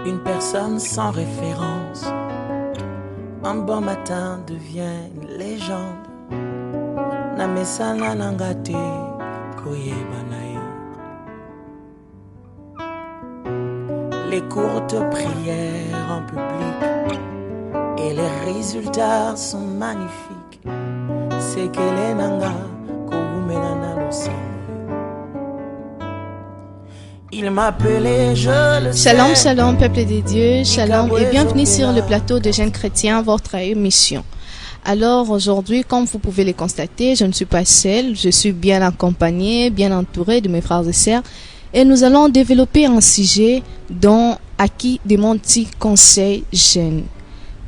Une personne sans référence, un bon matin devient une légende. Namesana nangate koyebanae. Les courtes prières en public et les résultats sont magnifiques. C'est que les nanga koumenana losimwe. Il m'appelait, je le sais. Shalom, shalom, peuple de Dieu, shalom et bienvenue sur le plateau de Jeunes Chrétiens, votre émission. Alors aujourd'hui, comme vous pouvez le constater, je ne suis pas seule, je suis bien accompagnée, bien entourée de mes frères et sœurs et nous allons développer un sujet dont à qui demande conseil jeunes.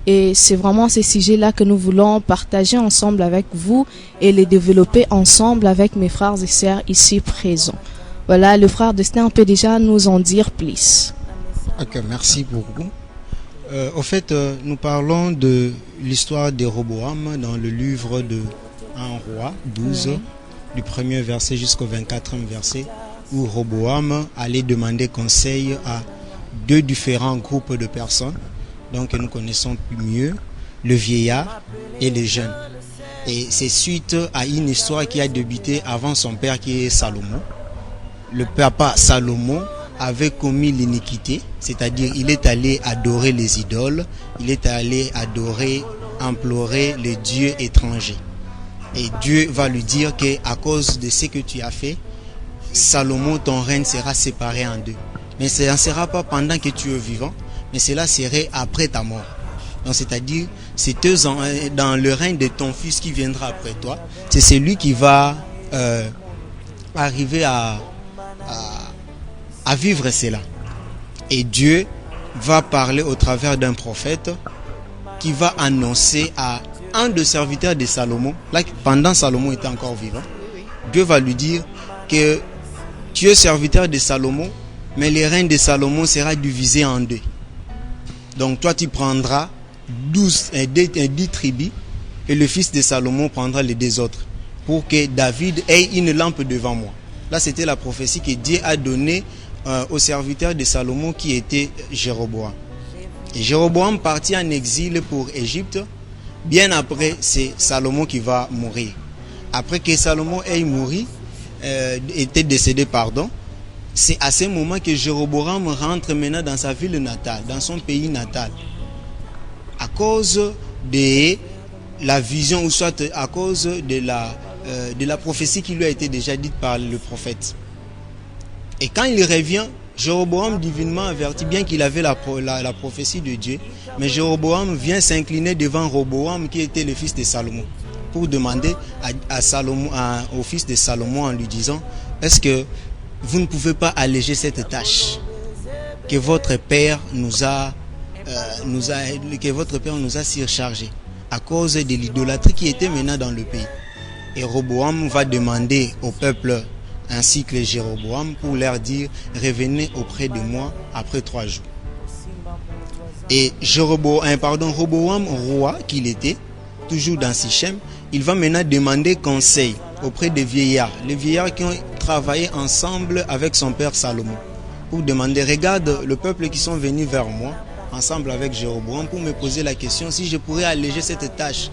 Et c'est vraiment ce sujet-là que nous voulons partager ensemble avec vous et les développer ensemble avec mes frères et sœurs ici présents. Voilà, le frère Destin peut déjà nous en dire plus. Ok, merci beaucoup. Au fait, nous parlons de l'histoire de Roboam dans le livre de 1 Roi 12, du premier verset jusqu'au 24e verset, où Roboam allait demander conseil à deux différents groupes de personnes, donc nous connaissons mieux, le vieillard et les jeunes. Et c'est suite à une histoire qui a débuté avant son père qui est Salomon. Le papa Salomon avait commis l'iniquité, c'est-à-dire il est allé adorer les idoles, il est allé adorer, implorer les dieux étrangers. Et Dieu va lui dire qu'à cause de ce que tu as fait, Salomon, ton règne sera séparé en deux. Mais ce ne sera pas pendant que tu es vivant, mais cela serait après ta mort. Donc c'est-à-dire, c'est dans le règne de ton fils qui viendra après toi, c'est celui qui va arriver à vivre cela. Et Dieu va parler au travers d'un prophète qui va annoncer à un des serviteurs de Salomon, là, pendant Salomon était encore vivant, Dieu va lui dire que tu es serviteur de Salomon, mais le règne de Salomon sera divisé en deux. Donc toi tu prendras 10 tribus et le fils de Salomon prendra les deux autres pour que David ait une lampe devant moi. Là c'était la prophétie que Dieu a donnée au serviteur de Salomon qui était Jéroboam. Et Jéroboam partit en exil pour Égypte. Bien après, c'est Salomon qui va mourir. Après que Salomon ait mouru, était décédé, c'est à ce moment que Jéroboam rentre maintenant dans sa ville natale, dans son pays natal. À cause de la vision, ou soit à cause de la prophétie qui lui a été déjà dite par le prophète. Et quand il revient, Jéroboam divinement averti, bien qu'il avait la prophétie de Dieu, mais Jéroboam vient s'incliner devant Roboam qui était le fils de Salomon pour demander au fils de Salomon en lui disant: est-ce que vous ne pouvez pas alléger cette tâche que votre père nous a surchargé à cause de l'idolâtrie qui était maintenant dans le pays. Et Roboam va demander au peuple ainsi que Jéroboam pour leur dire: revenez auprès de moi après 3 jours. Et Roboam, roi qu'il était, toujours dans Sichem, il va maintenant demander conseil auprès des vieillards, les vieillards qui ont travaillé ensemble avec son père Salomon, pour demander: regarde le peuple qui sont venus vers moi ensemble avec Jéroboam pour me poser la question si je pourrais alléger cette tâche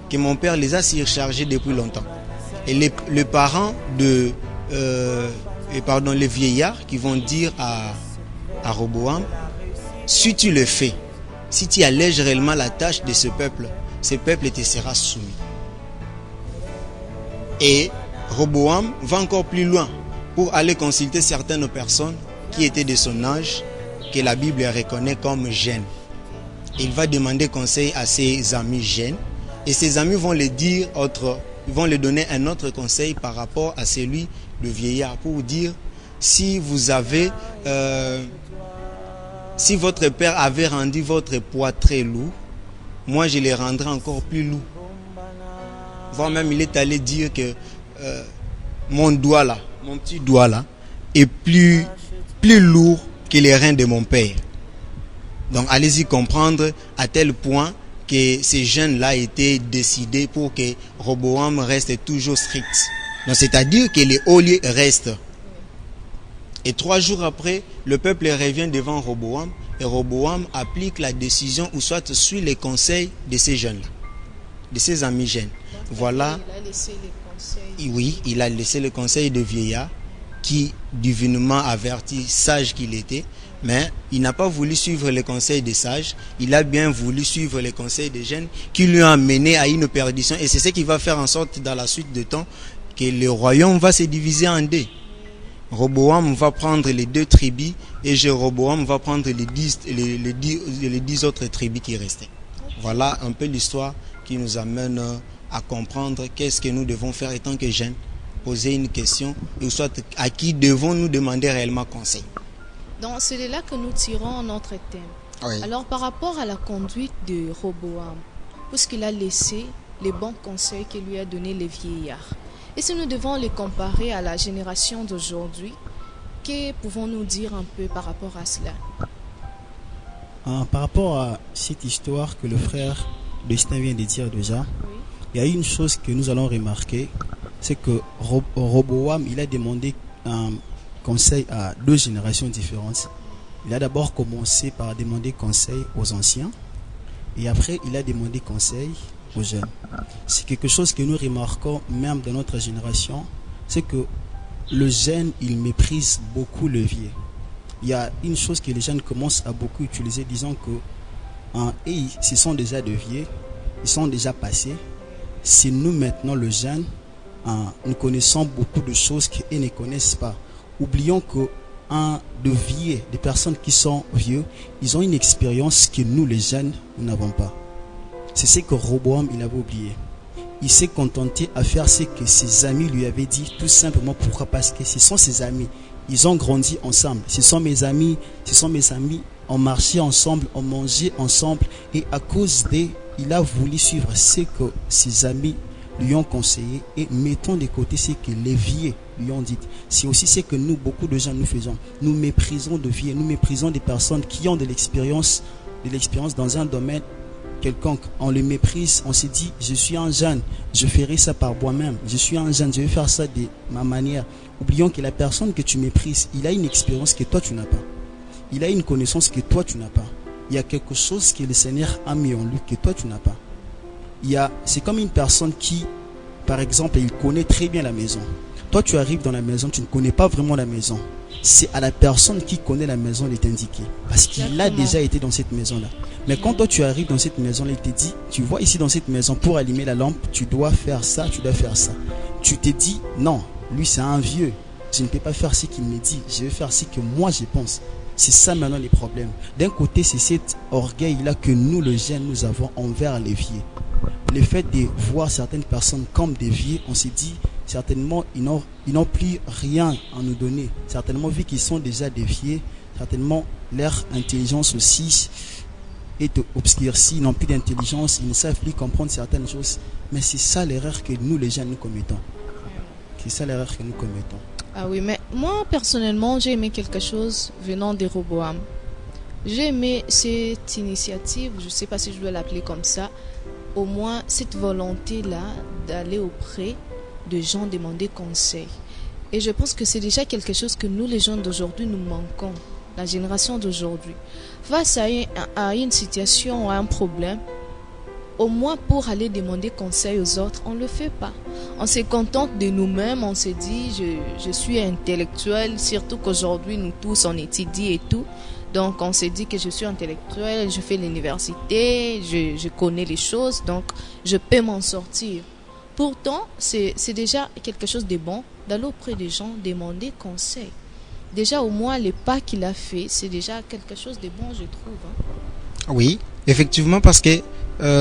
que mon père les a surchargés depuis longtemps. Et les parents les vieillards qui vont dire à Roboam: si tu le fais, si tu allèges réellement la tâche de ce peuple te sera soumis. Et Roboam va encore plus loin pour aller consulter certaines personnes qui étaient de son âge, que la Bible reconnaît comme jeunes. Il va demander conseil à ses amis jeunes, et ses amis vont lui donner un autre conseil par rapport à celui de vieillard, pour dire: si votre père avait rendu votre poids très lourd, moi je les rendrai encore plus lourd. Voire même il est allé dire que mon petit doigt là est plus lourd que les reins de mon père. Donc allez-y comprendre à tel point que ces jeunes-là étaient décidés pour que Roboam reste toujours strict. Donc c'est-à-dire que les hauts lieux restent. Et 3 jours après, le peuple revient devant Roboam Et Roboam applique la décision ou soit suit les conseils de ces jeunes-là, de ses amis jeunes. Voilà. Il a laissé les conseils. Oui, il a laissé le conseil de vieillard qui, divinement averti, sage qu'il était, mais il n'a pas voulu suivre les conseils des sages, il a bien voulu suivre les conseils des jeunes qui lui ont amené à une perdition. Et c'est ce qui va faire en sorte, dans la suite de temps, que le royaume va se diviser en deux. Roboam va prendre les 2 tribus et Jéroboam va prendre les 10 autres tribus qui restaient. Voilà un peu l'histoire qui nous amène à comprendre qu'est-ce que nous devons faire étant que jeunes, poser une question, ou soit à qui devons-nous demander réellement conseil. Donc c'est de là que nous tirons notre thème. Oui. Alors par rapport à la conduite de Roboam, puisqu'il a laissé les bons conseils que lui a donnés les vieillards, et si nous devons les comparer à la génération d'aujourd'hui, que pouvons-nous dire un peu par rapport à cela? Par rapport à cette histoire que le frère Destin vient de dire déjà, Oui. il y a une chose que nous allons remarquer, c'est que Roboam, il a demandé un conseil à 2 générations différentes. Il a d'abord commencé par demander conseil aux anciens et après il a demandé conseil aux jeunes. C'est quelque chose que nous remarquons même dans notre génération, c'est que le jeune, il méprise beaucoup le vieux. Il y a une chose que les jeunes commencent à beaucoup utiliser, disons que ce sont déjà de vieux, ils sont déjà passés. C'est nous maintenant, le jeune, nous connaissons beaucoup de choses qu'eux ne connaissent pas. Oublions que de vieux, des personnes qui sont vieux, ils ont une expérience que nous, les jeunes, nous n'avons pas. C'est ce que Roboam, il avait oublié. Il s'est contenté à faire ce que ses amis lui avaient dit, tout simplement. Pourquoi? Parce que ce sont ses amis. Ils ont grandi ensemble. Ce sont mes amis. On marchait ensemble, on mangeait ensemble. Et à cause il a voulu suivre ce que ses amis lui ont conseillé et mettons de côté ce que les vieux lui ont dit. C'est aussi ce que nous, beaucoup de gens, nous faisons. Nous méprisons de vieux, nous méprisons des personnes qui ont de l'expérience dans un domaine quelconque. On les méprise, on se dit, je suis un jeune, je ferai ça par moi-même. Je suis un jeune, je vais faire ça de ma manière. Oublions que la personne que tu méprises, il a une expérience que toi tu n'as pas. Il a une connaissance que toi tu n'as pas. Il y a quelque chose que le Seigneur a mis en lui que toi tu n'as pas. C'est comme une personne qui, par exemple, il connaît très bien la maison. Toi tu arrives dans la maison, tu ne connais pas vraiment la maison. C'est à la personne qui connaît la maison de t'indiquer. Parce qu'il a déjà été dans cette maison-là. Mais quand toi tu arrives dans cette maison-là, il te dit, tu vois ici dans cette maison, pour allumer la lampe, tu dois faire ça, tu dois faire ça. Tu te dis, non, lui c'est un vieux. Je ne peux pas faire ce qu'il me dit. Je vais faire ce que moi je pense. C'est ça maintenant les problèmes. D'un côté, c'est cet orgueil-là que nous, les jeunes, nous avons envers les vieux. Le fait de voir certaines personnes comme des vieux, on se dit, certainement, ils n'ont plus rien à nous donner. Certainement, vu qu'ils sont déjà des vieux, certainement, leur intelligence aussi est obscurcie, ils n'ont plus d'intelligence, ils ne savent plus comprendre certaines choses. Mais c'est ça l'erreur que nous, les jeunes, nous commettons. C'est ça l'erreur que nous commettons. Ah oui, mais moi, personnellement, j'ai aimé quelque chose venant de Roboam. J'ai aimé cette initiative, je ne sais pas si je dois l'appeler comme ça, au moins cette volonté-là d'aller auprès de gens demander conseil. Et je pense que c'est déjà quelque chose que nous, les gens d'aujourd'hui, nous manquons. La génération d'aujourd'hui. Face à une situation, à un problème, au moins pour aller demander conseil aux autres, on ne le fait pas. On se contente de nous-mêmes, on se dit, je suis intellectuel, surtout qu'aujourd'hui, nous tous, on étudie et tout. Donc, on se dit que je suis intellectuel, je fais l'université, je connais les choses, donc je peux m'en sortir. Pourtant, c'est déjà quelque chose de bon d'aller auprès des gens demander conseil. Déjà, au moins, le pas qu'il a fait, c'est déjà quelque chose de bon, je trouve. Oui, effectivement, parce que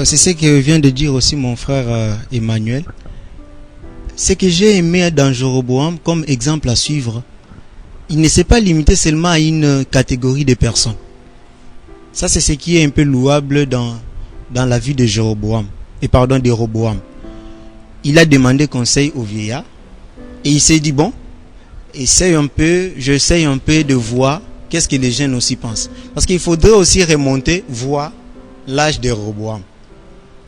c'est ce que vient de dire aussi mon frère Emmanuel. Ce que j'ai aimé dans Jéroboam comme exemple à suivre, il ne s'est pas limité seulement à une catégorie de personnes. Ça, c'est ce qui est un peu louable dans la vie de Jéroboam. De Roboam. Il a demandé conseil au vieillard et il s'est dit, bon, j'essaye un peu de voir qu'est-ce que les jeunes aussi pensent. Parce qu'il faudrait aussi remonter, voir l'âge de Roboam.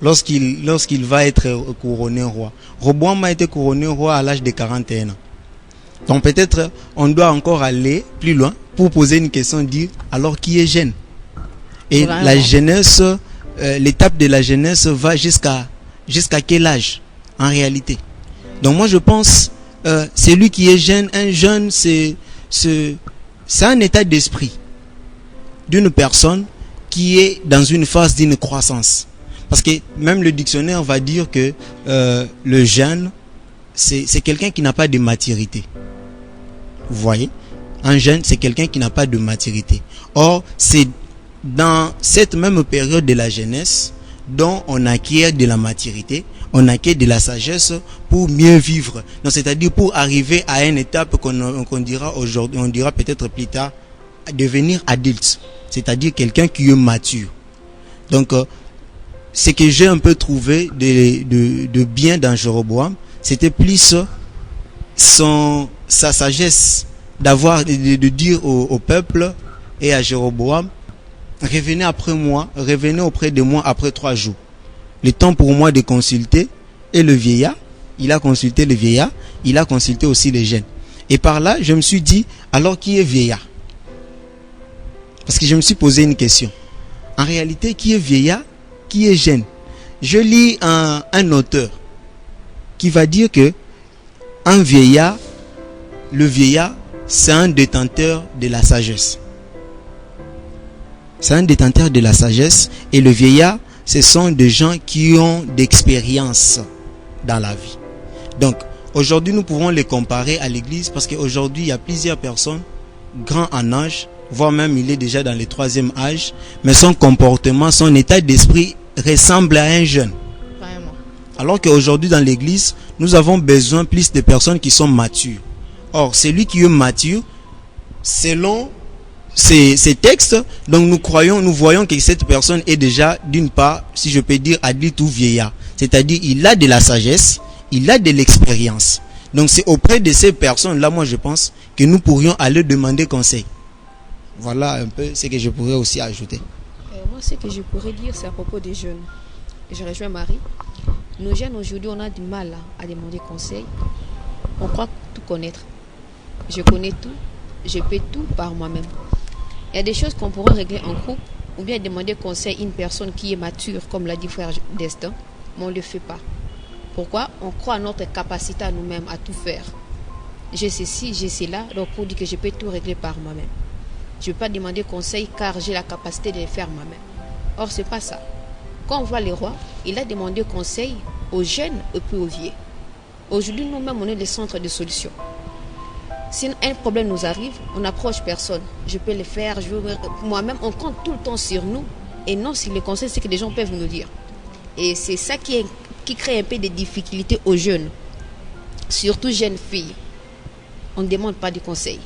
Lorsqu'il va être couronné roi. Roboam a été couronné roi à l'âge de 41 ans. Donc peut-être on doit encore aller plus loin pour poser une question, dire alors qui est jeune? Et Vraiment. la jeunesse, l'étape de la jeunesse va jusqu'à quel âge en réalité? Donc moi je pense, celui qui est jeune, un jeune, c'est un état d'esprit d'une personne qui est dans une phase d'une croissance. Parce que même le dictionnaire va dire que le jeune, c'est quelqu'un qui n'a pas de maturité. Vous voyez? Un jeune, c'est quelqu'un qui n'a pas de maturité. Or, c'est dans cette même période de la jeunesse dont on acquiert de la maturité, on acquiert de la sagesse pour mieux vivre. Donc, c'est-à-dire pour arriver à une étape qu'on dira aujourd'hui, on dira peut-être plus tard, devenir adulte. C'est-à-dire quelqu'un qui est mature. Donc, ce que j'ai un peu trouvé de bien dans Jéroboam, c'était plus sa sagesse de dire au peuple et à Jéroboam, revenez après moi, revenez auprès de moi après 3 jours. Le temps pour moi de consulter. Et le vieillard, il a consulté le vieillard, il a consulté aussi les jeunes. Et par là, je me suis dit, alors qui est vieillard? Parce que je me suis posé une question. En réalité, qui est vieillard? Qui est jeune? Je lis un auteur qui va dire que un vieillard, le vieillard, c'est un détenteur de la sagesse. C'est un détenteur de la sagesse. Et le vieillard, ce sont des gens qui ont d'expérience dans la vie. Donc, aujourd'hui, nous pouvons les comparer à l'église parce qu'aujourd'hui, il y a plusieurs personnes, grands en âge, voire même il est déjà dans le 3e âge, mais son comportement, son état d'esprit ressemble à un jeune. Vraiment. Alors qu'aujourd'hui, dans l'église, nous avons besoin plus de personnes qui sont matures. Or, celui qui est mature, selon ces textes, donc nous voyons que cette personne est déjà, d'une part, si je peux dire, adulte ou vieillard. C'est-à-dire, il a de la sagesse, il a de l'expérience. Donc, c'est auprès de ces personnes-là, moi, je pense que nous pourrions aller demander conseil. Voilà un peu ce que je pourrais aussi ajouter. Moi, ce que je pourrais dire, c'est à propos des jeunes. Je rejoins Marie. Nos jeunes, aujourd'hui, on a du mal à demander conseil. On croit tout connaître. Je connais tout, je peux tout par moi-même. Il y a des choses qu'on pourrait régler en groupe ou bien demander conseil à une personne qui est mature, comme l'a dit frère Destin, mais on ne le fait pas. Pourquoi? On croit à notre capacité à nous-mêmes à tout faire. J'ai ceci, j'ai cela, donc pour dire que je peux tout régler par moi-même. Je ne vais pas demander conseil car j'ai la capacité de le faire moi-même. Or, ce n'est pas ça. Quand on voit le roi, il a demandé conseil aux jeunes et puis aux vieux. Aujourd'hui, nous-mêmes, on est le centre de solution. Si un problème nous arrive, on n'approche personne. Je peux le faire, moi-même, on compte tout le temps sur nous. Et non, si le conseil, c'est que les gens peuvent nous dire. Et c'est ça qui crée un peu de difficultés aux jeunes. Surtout jeunes filles. On ne demande pas de conseil.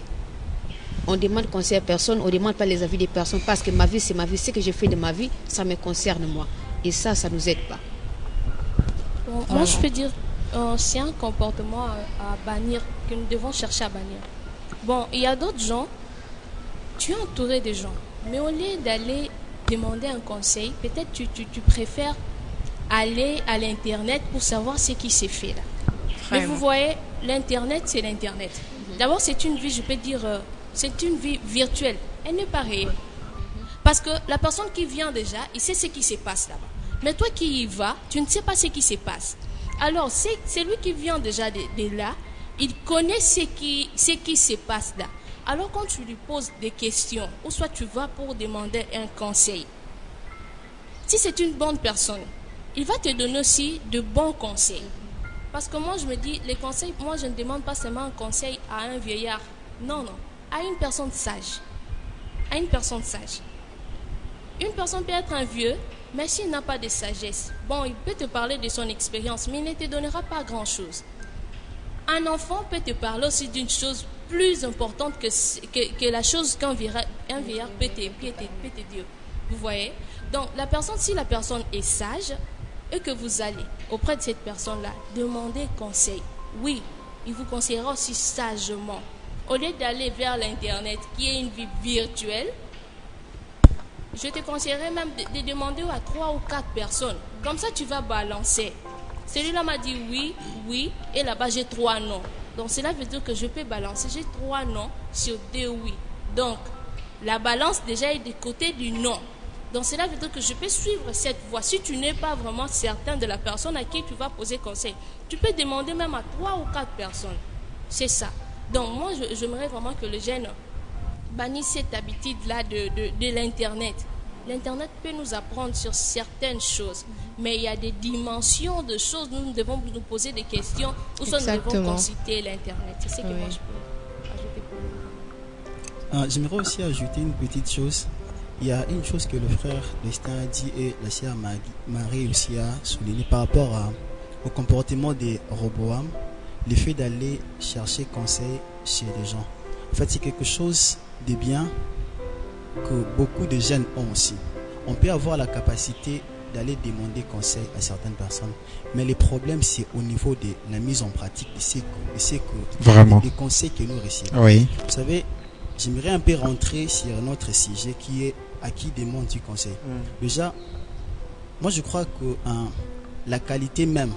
On demande conseil à personne, on ne demande pas les avis des personnes parce que ma vie, c'est ma vie. Ce que je fais de ma vie, ça me concerne moi. Et ça ne nous aide pas. Bon, moi, je peux dire, c'est un comportement à bannir, que nous devons chercher à bannir. Bon, il y a d'autres gens, tu es entouré de gens, mais au lieu d'aller demander un conseil, peut-être tu préfères aller à l'Internet pour savoir ce qui s'est fait là. Vraiment. Mais vous voyez, l'Internet, c'est l'Internet. D'abord, c'est une vie, je peux dire, c'est une vie virtuelle. Elle n'est pas réelle. Parce que la personne qui vient déjà, il sait ce qui se passe là-bas. Mais toi qui y vas, tu ne sais pas ce qui se passe. Alors, c'est lui qui vient déjà de là, il connaît ce qui se passe là. Alors, quand tu lui poses des questions, ou soit tu vas pour demander un conseil, si c'est une bonne personne, il va te donner aussi de bons conseils. Parce que moi, je me dis, les conseils, moi, je ne demande pas seulement un conseil à un vieillard. Non, non, à une personne sage. À une personne sage. Une personne peut être un vieux, mais s'il n'a pas de sagesse, bon, il peut te parler de son expérience, mais il ne te donnera pas grand-chose. Un enfant peut te parler aussi d'une chose plus importante que la chose qu'un vieillard peut te dire. Vous voyez? Donc, si la personne est sage, et que vous allez auprès de cette personne-là demander conseil, oui, il vous conseillera aussi sagement. Au lieu d'aller vers l'Internet, qui est une vie virtuelle, je te conseillerais même de demander à 3 ou 4 personnes. Comme ça, tu vas balancer. Celui-là m'a dit oui, oui, et là-bas, j'ai 3 non. Donc, cela veut dire que je peux balancer. J'ai 3 non sur 2 oui. Donc, la balance déjà est du côté du non. Donc cela veut dire que je peux suivre cette voie. Si tu n'es pas vraiment certain de la personne à qui tu vas poser conseil, tu peux demander même à 3 ou 4 personnes. C'est ça. Donc moi, j'aimerais vraiment que les jeunes bannissent cette habitude-là de l'Internet. L'Internet peut nous apprendre sur certaines choses, mais il y a des dimensions de choses. Nous devons nous poser des questions ou soit nous devons consulter l'Internet. C'est ce que moi je peux ajouter pour vous. J'aimerais aussi ajouter une petite chose. Il y a une chose que le frère Destin a dit et la sœur Marie aussi a souligné par rapport au comportement des Roboam, le fait d'aller chercher conseil chez les gens. En fait, c'est quelque chose de bien que beaucoup de jeunes ont aussi. On peut avoir la capacité d'aller demander conseil à certaines personnes, mais le problème c'est au niveau de la mise en pratique des conseils que nous recevons. Oui. Vous savez, j'aimerais un peu rentrer sur notre sujet qui est à qui demande du conseil. Déjà, moi je crois que la qualité même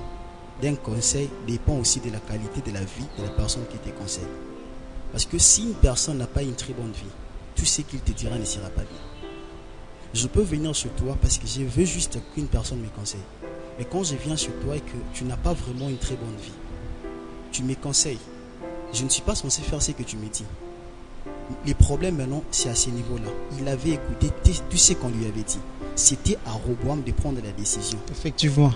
d'un conseil dépend aussi de la qualité de la vie de la personne qui te conseille. Parce que si une personne n'a pas une très bonne vie, tout ce qu'il te dira ne sera pas bien. Je peux venir chez toi parce que je veux juste qu'une personne me conseille. Mais quand je viens chez toi et que tu n'as pas vraiment une très bonne vie, tu me conseilles. Je ne suis pas censé faire ce que tu me dis. Les problèmes maintenant, c'est à ce niveau-là. Il avait écouté tout ce qu'on lui avait dit. C'était à Roboam de prendre la décision. Effectivement.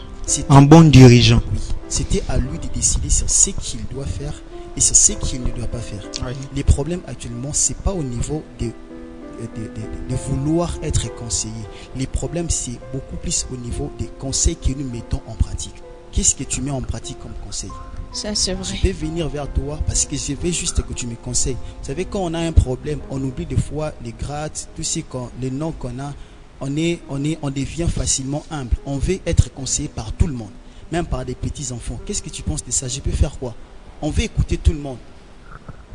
Un bon dirigeant. Oui. C'était à lui de décider sur ce qu'il doit faire et sur ce qu'il ne doit pas faire. Oui. Les problèmes actuellement, c'est pas au niveau de vouloir être conseillé. Les problèmes, c'est beaucoup plus au niveau des conseils que nous mettons en pratique. Qu'est-ce que tu mets en pratique comme conseil? Ça, c'est vrai. Je vais venir vers toi parce que je veux juste que tu me conseilles. Vous savez, quand on a un problème, on oublie des fois les grades, tous les noms qu'on a. On devient facilement humble. On veut être conseillé par tout le monde, même par des petits enfants. Qu'est-ce que tu penses de ça? Je peux faire quoi? On veut écouter tout le monde.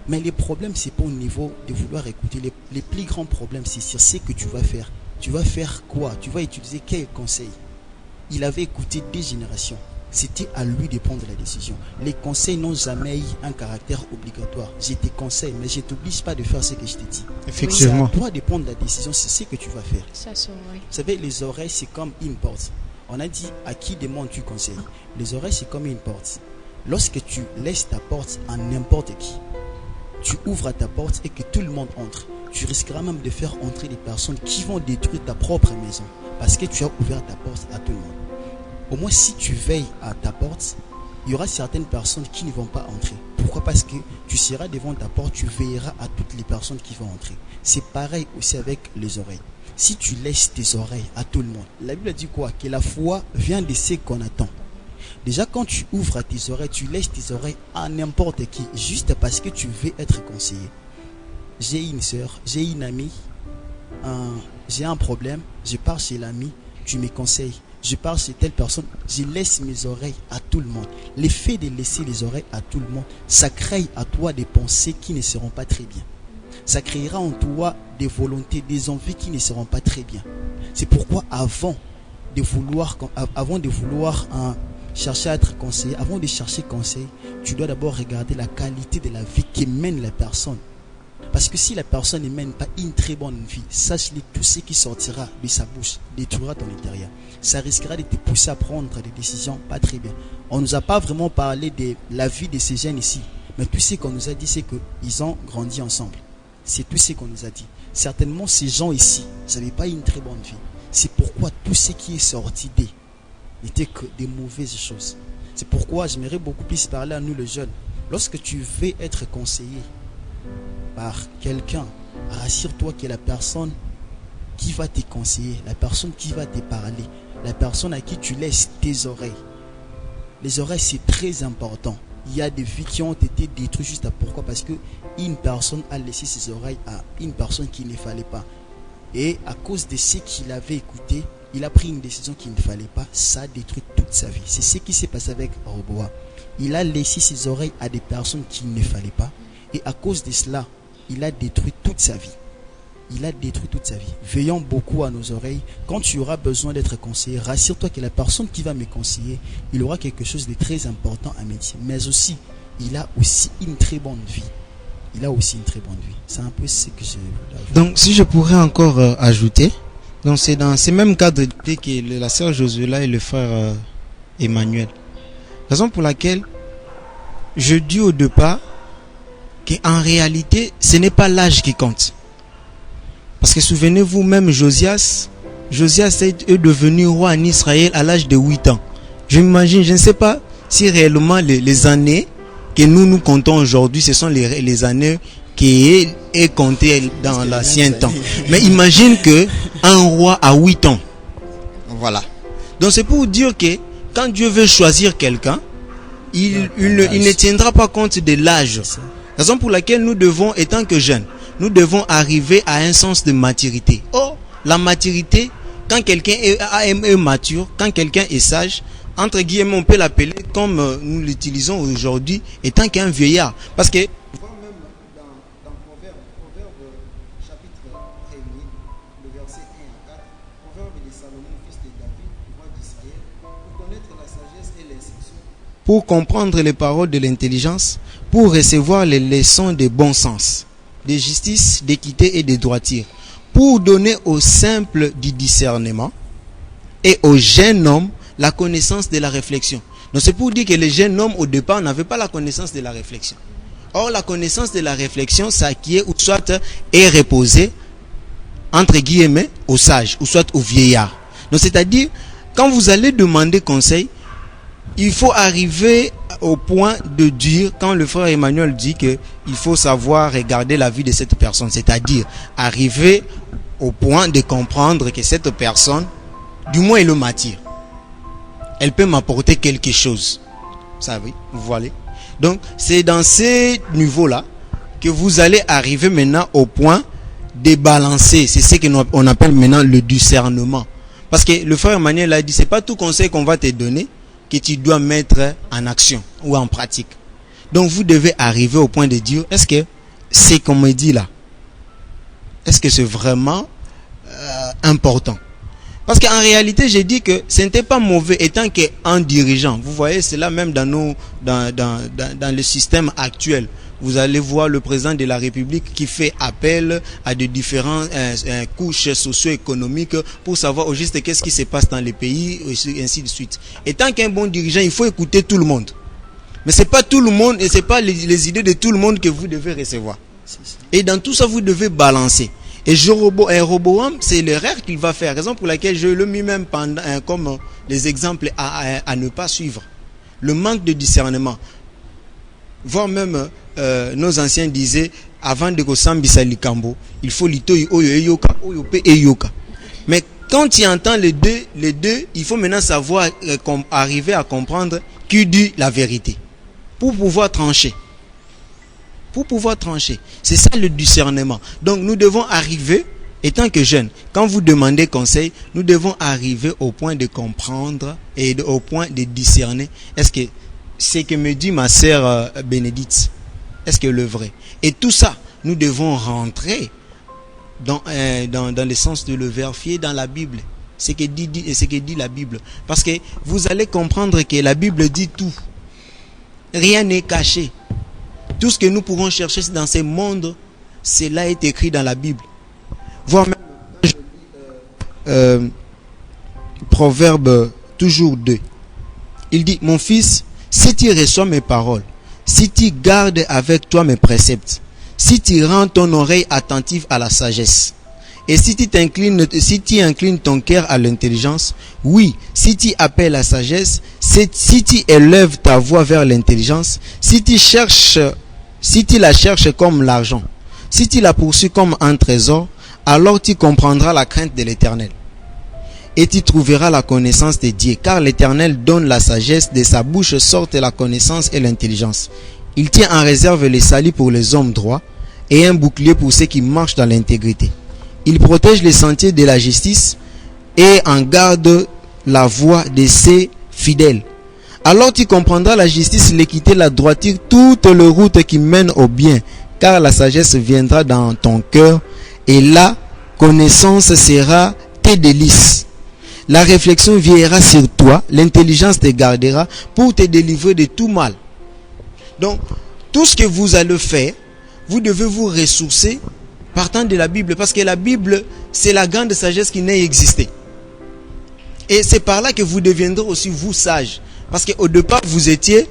Mais les problèmes, c'est pas au niveau de vouloir écouter. Les plus grands problèmes, c'est sur ce que tu vas faire. Tu vas faire quoi? Tu vas utiliser quel conseil? Il avait écouté des générations. C'était à lui de prendre la décision. Les conseils n'ont jamais eu un caractère obligatoire. Je te conseille, mais je ne t'oblige pas de faire ce que je te dis. Effectivement. C'est à toi de prendre la décision, c'est ce que tu vas faire. Ça, c'est vrai. Vous savez, les oreilles, c'est comme une porte. On a dit à qui demandes-tu conseil? Les oreilles, c'est comme une porte. Lorsque tu laisses ta porte à n'importe qui, tu ouvres ta porte et que tout le monde entre. Tu risqueras même de faire entrer des personnes qui vont détruire ta propre maison parce que tu as ouvert ta porte à tout le monde. Au moins, si tu veilles à ta porte, il y aura certaines personnes qui ne vont pas entrer. Pourquoi? Parce que tu seras devant ta porte, tu veilleras à toutes les personnes qui vont entrer. C'est pareil aussi avec les oreilles. Si tu laisses tes oreilles à tout le monde, la Bible dit quoi? Que la foi vient de ce qu'on attend. Déjà, quand tu ouvres tes oreilles, tu laisses tes oreilles à n'importe qui, juste parce que tu veux être conseillé. J'ai une soeur, j'ai une amie, j'ai un problème, je pars chez l'ami, tu me conseilles. Je parle chez telle personne, je laisse mes oreilles à tout le monde. L'effet de laisser les oreilles à tout le monde, ça crée à toi des pensées qui ne seront pas très bien. Ça créera en toi des volontés, des envies qui ne seront pas très bien. C'est pourquoi avant de vouloir chercher à être conseillé, avant de chercher conseil, tu dois d'abord regarder la qualité de la vie que mène la personne. Parce que si la personne ne mène pas une très bonne vie, sache-le, tout ce qui sortira de sa bouche détruira ton intérieur. Ça risquera de te pousser à prendre des décisions pas très bien. On ne nous a pas vraiment parlé de la vie de ces jeunes ici. Mais tout ce qu'on nous a dit, c'est qu'ils ont grandi ensemble. C'est tout ce qu'on nous a dit. Certainement, ces gens ici n'avaient pas une très bonne vie. C'est pourquoi tout ce qui est sorti d'eux n'était que des mauvaises choses. C'est pourquoi j'aimerais beaucoup plus parler à nous les jeunes. Lorsque tu veux être conseillé par quelqu'un, rassure-toi que la personne qui va te conseiller, la personne qui va te parler, la personne à qui tu laisses tes oreilles. Les oreilles, c'est très important. Il y a des vies qui ont été détruites juste à pourquoi? Parce que une personne a laissé ses oreilles à une personne qu'il ne fallait pas. Et à cause de ce qu'il avait écouté, il a pris une décision qu'il ne fallait pas. Ça a détruit toute sa vie. C'est ce qui s'est passé avec Roboam. Il a laissé ses oreilles à des personnes qu'il ne fallait pas. Et à cause de cela, il a détruit toute sa vie. Il a détruit toute sa vie. Veillons beaucoup à nos oreilles. Quand tu auras besoin d'être conseillé, rassure-toi que la personne qui va me conseiller, il aura quelque chose de très important à me dire. Mais aussi, il a aussi une très bonne vie. Il a aussi une très bonne vie. C'est un peu ce que je voulais ajouter. Donc, si je pourrais encore ajouter, Donc c'est dans ces mêmes cadres que la sœur Josuela et le frère Emmanuel. Raison pour laquelle je dis au départ qu'en réalité, ce n'est pas l'âge qui compte. Parce que souvenez-vous, même Josias est devenu roi en Israël à l'âge de 8 ans. Je m'imagine, je ne sais pas si réellement les années que nous comptons aujourd'hui, ce sont les années qui est compté dans l'ancien temps. Mais imagine que un roi à 8 ans. Voilà. Donc c'est pour dire que quand Dieu veut choisir quelqu'un, il ne tiendra pas compte de l'âge. Raison pour laquelle nous devons, étant que jeunes, nous devons arriver à un sens de maturité. Oh, la maturité, quand quelqu'un est mature, quand quelqu'un est sage, entre guillemets, on peut l'appeler comme nous l'utilisons aujourd'hui, étant qu'un vieillard. Parce que pour comprendre les paroles de l'intelligence, pour recevoir les leçons de bon sens, de justice, d'équité et de droiture, pour donner aux simples du discernement et aux jeunes hommes la connaissance de la réflexion. Donc c'est pour dire que les jeunes hommes au départ n'avaient pas la connaissance de la réflexion. Or la connaissance de la réflexion s'acquiert ou soit est reposée entre guillemets aux sages ou soit aux vieillards. Donc c'est-à-dire quand vous allez demander conseil, il faut arriver au point de dire, quand le frère Emmanuel dit que il faut savoir regarder la vie de cette personne, c'est-à-dire arriver au point de comprendre que cette personne, du moins elle m'attire. Elle peut m'apporter quelque chose. Ça oui, vous voyez. Donc c'est dans ces niveaux-là que vous allez arriver maintenant au point de balancer. C'est ce qu'on appelle maintenant le discernement. Parce que le frère Emmanuel a dit, c'est pas tout conseil qu'on va te donner que tu dois mettre en action ou en pratique. Donc vous devez arriver au point de dire, est-ce que c'est qu'on me dit là, est-ce que c'est vraiment important? Parce qu'en réalité, j'ai dit que ce n'était pas mauvais étant qu'un dirigeant. Vous voyez, c'est là même dans le système actuel. Vous allez voir le président de la République qui fait appel à de différentes couches socio-économiques pour savoir au juste qu'est-ce qui se passe dans les pays, et ainsi de suite. Étant qu'un bon dirigeant, il faut écouter tout le monde. Mais c'est pas tout le monde et c'est pas les idées de tout le monde que vous devez recevoir. Et dans tout ça, vous devez balancer. Et Roboam, c'est l'erreur qu'il va faire. Raison pour laquelle je le mis même comme les exemples à ne pas suivre. Le manque de discernement. Voire même nos anciens disaient, avant de Kosambisa Likambo, il faut lito yoka, yoka. Mais quand tu entends les deux, il faut maintenant savoir arriver à comprendre qui dit la vérité. Pour pouvoir trancher. C'est ça le discernement. Donc nous devons arriver, étant que jeunes, quand vous demandez conseil, nous devons arriver au point de comprendre et au point de discerner. Est-ce que ce que me dit ma sœur Bénédicte, est-ce que le vrai? Et tout ça, nous devons rentrer dans le sens de le vérifier dans la Bible. Ce que dit la Bible. Parce que vous allez comprendre que la Bible dit tout. Rien n'est caché. Tout ce que nous pourrons chercher dans ce monde, cela est écrit dans la Bible. Voir même Proverbe toujours 2. Il dit, mon fils, si tu reçois mes paroles, si tu gardes avec toi mes préceptes, si tu rends ton oreille attentive à la sagesse, et si tu inclines ton cœur à l'intelligence, oui, si tu appelles la sagesse, si tu élèves ta voix vers l'intelligence, si tu la cherches comme l'argent, si tu la poursuis comme un trésor, alors tu comprendras la crainte de l'Éternel. Et tu trouveras la connaissance de Dieu, car l'Éternel donne la sagesse, de sa bouche sortent la connaissance et l'intelligence. Il tient en réserve les salis pour les hommes droits, et un bouclier pour ceux qui marchent dans l'intégrité. Il protège les sentiers de la justice, et en garde la voie de ses fidèles. Alors tu comprendras la justice, l'équité, la droiture, toutes les routes qui mènent au bien, car la sagesse viendra dans ton cœur, et la connaissance sera tes délices. La réflexion veillera sur toi, l'intelligence te gardera pour te délivrer de tout mal. Donc, tout ce que vous allez faire, vous devez vous ressourcer Partant de la Bible, parce que la Bible, c'est la grande sagesse qui n'a existé. Et c'est par là que vous deviendrez aussi vous sages. Parce qu'au départ, vous étiez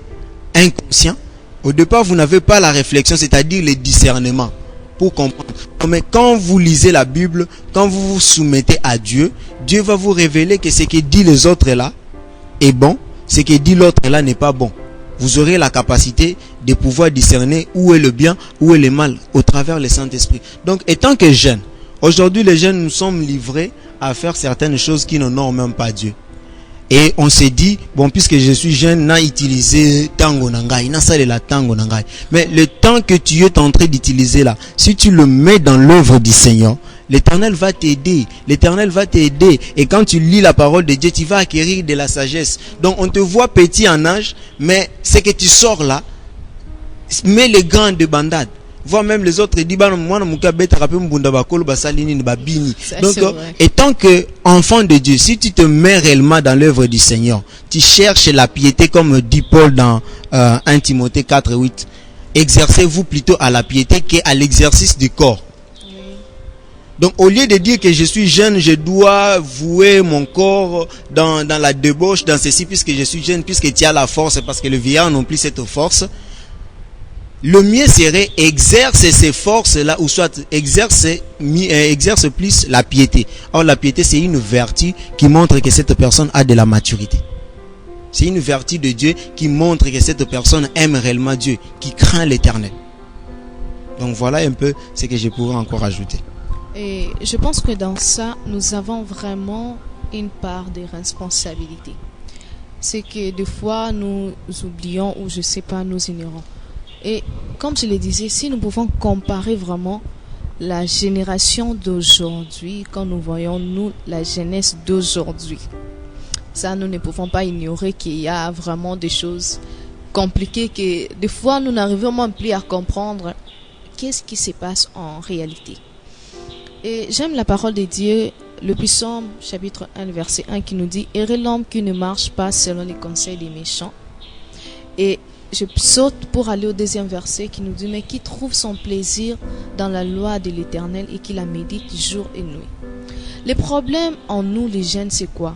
inconscient. Au départ, vous n'avez pas la réflexion, c'est-à-dire le discernement pour comprendre. Mais quand vous lisez la Bible, quand vous vous soumettez à Dieu, Dieu va vous révéler que ce que dit les autres là est bon, ce que dit l'autre là n'est pas bon. Vous aurez la capacité de pouvoir discerner où est le bien, où est le mal, au travers le Saint-Esprit. Donc, étant que jeunes, aujourd'hui les jeunes nous sommes livrés à faire certaines choses qui n'honorent même pas Dieu. Et on s'est dit, bon, puisque je suis jeune, n'a utilisé tango nangai, n'a ça de la tango nangai. Mais le temps que tu es en train d'utiliser là, si tu le mets dans l'œuvre du Seigneur, l'Éternel va t'aider. L'Éternel va t'aider. Et quand tu lis la parole de Dieu, tu vas acquérir de la sagesse. Donc on te voit petit en âge, mais ce que tu sors là, mets les gants de bandade. Voire même les autres disent, donc, étant que enfant de Dieu, si tu te mets réellement dans l'œuvre du Seigneur, tu cherches la piété, comme dit Paul dans 1 Timothée 4:8. Exercez-vous plutôt à la piété qu'à l'exercice du corps. Donc au lieu de dire que je suis jeune, je dois vouer mon corps dans la débauche, dans ceci, puisque je suis jeune, puisque tu as la force, parce que le vieillard non plus cette force. Le mieux serait exerce ces forces-là, ou soit exerce plus la piété. Or la piété, c'est une vertu qui montre que cette personne a de la maturité. C'est une vertu de Dieu qui montre que cette personne aime réellement Dieu, qui craint l'Éternel. Donc voilà un peu ce que je pourrais encore ajouter. Et je pense que dans ça, nous avons vraiment une part de responsabilité. C'est que des fois, nous oublions ou je sais pas, nous ignorons. Et comme je le disais, si nous pouvons comparer vraiment la génération d'aujourd'hui, quand nous voyons nous la jeunesse d'aujourd'hui, ça nous ne pouvons pas ignorer qu'il y a vraiment des choses compliquées que des fois nous n'arrivons même plus à comprendre qu'est-ce qui se passe en réalité. Et j'aime la parole de Dieu, le Psaume chapitre 1 verset 1 qui nous dit: heureux l'homme qui ne marche pas selon les conseils des méchants. Et je saute pour aller au deuxième verset qui nous dit: mais qui trouve son plaisir dans la loi de l'Éternel et qui la médite jour et nuit. Le problème en nous les jeunes, c'est quoi?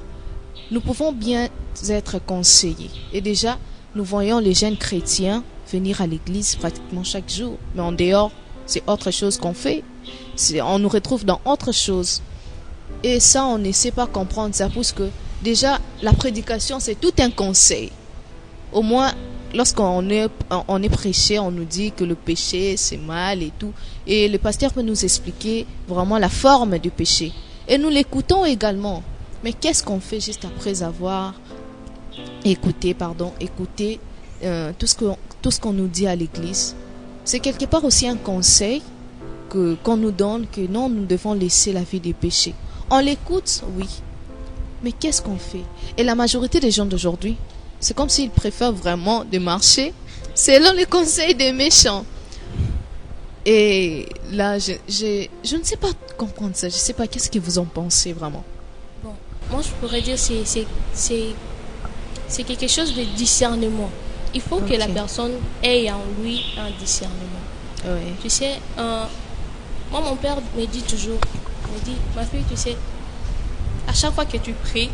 Nous pouvons bien être conseillés. Et déjà, nous voyons les jeunes chrétiens venir à l'église pratiquement chaque jour. Mais en dehors, c'est autre chose qu'on fait. On nous retrouve dans autre chose. Et ça, on ne sait pas comprendre ça, parce que déjà, la prédication, c'est tout un conseil. Au moins, lorsqu'on est prêché, on nous dit que le péché, c'est mal et tout. Et le pasteur peut nous expliquer vraiment la forme du péché. Et nous l'écoutons également. Mais qu'est-ce qu'on fait juste après avoir écouté tout ce qu'on nous dit à l'église? C'est quelque part aussi un conseil qu'on nous donne, que non, nous devons laisser la vie des péchés. On l'écoute, oui. Mais qu'est-ce qu'on fait? Et la majorité des gens d'aujourd'hui, c'est comme s'ils préfèrent vraiment de marcher selon les conseils des méchants. Et là, je ne sais pas comprendre ça. Je ne sais pas, qu'est-ce que vous en pensez vraiment? Bon, moi je pourrais dire c'est quelque chose de discernement. Il faut que la personne ait en lui un discernement. Oui. Tu sais, moi mon père me dit toujours, ma fille, tu sais, à chaque fois que tu pries,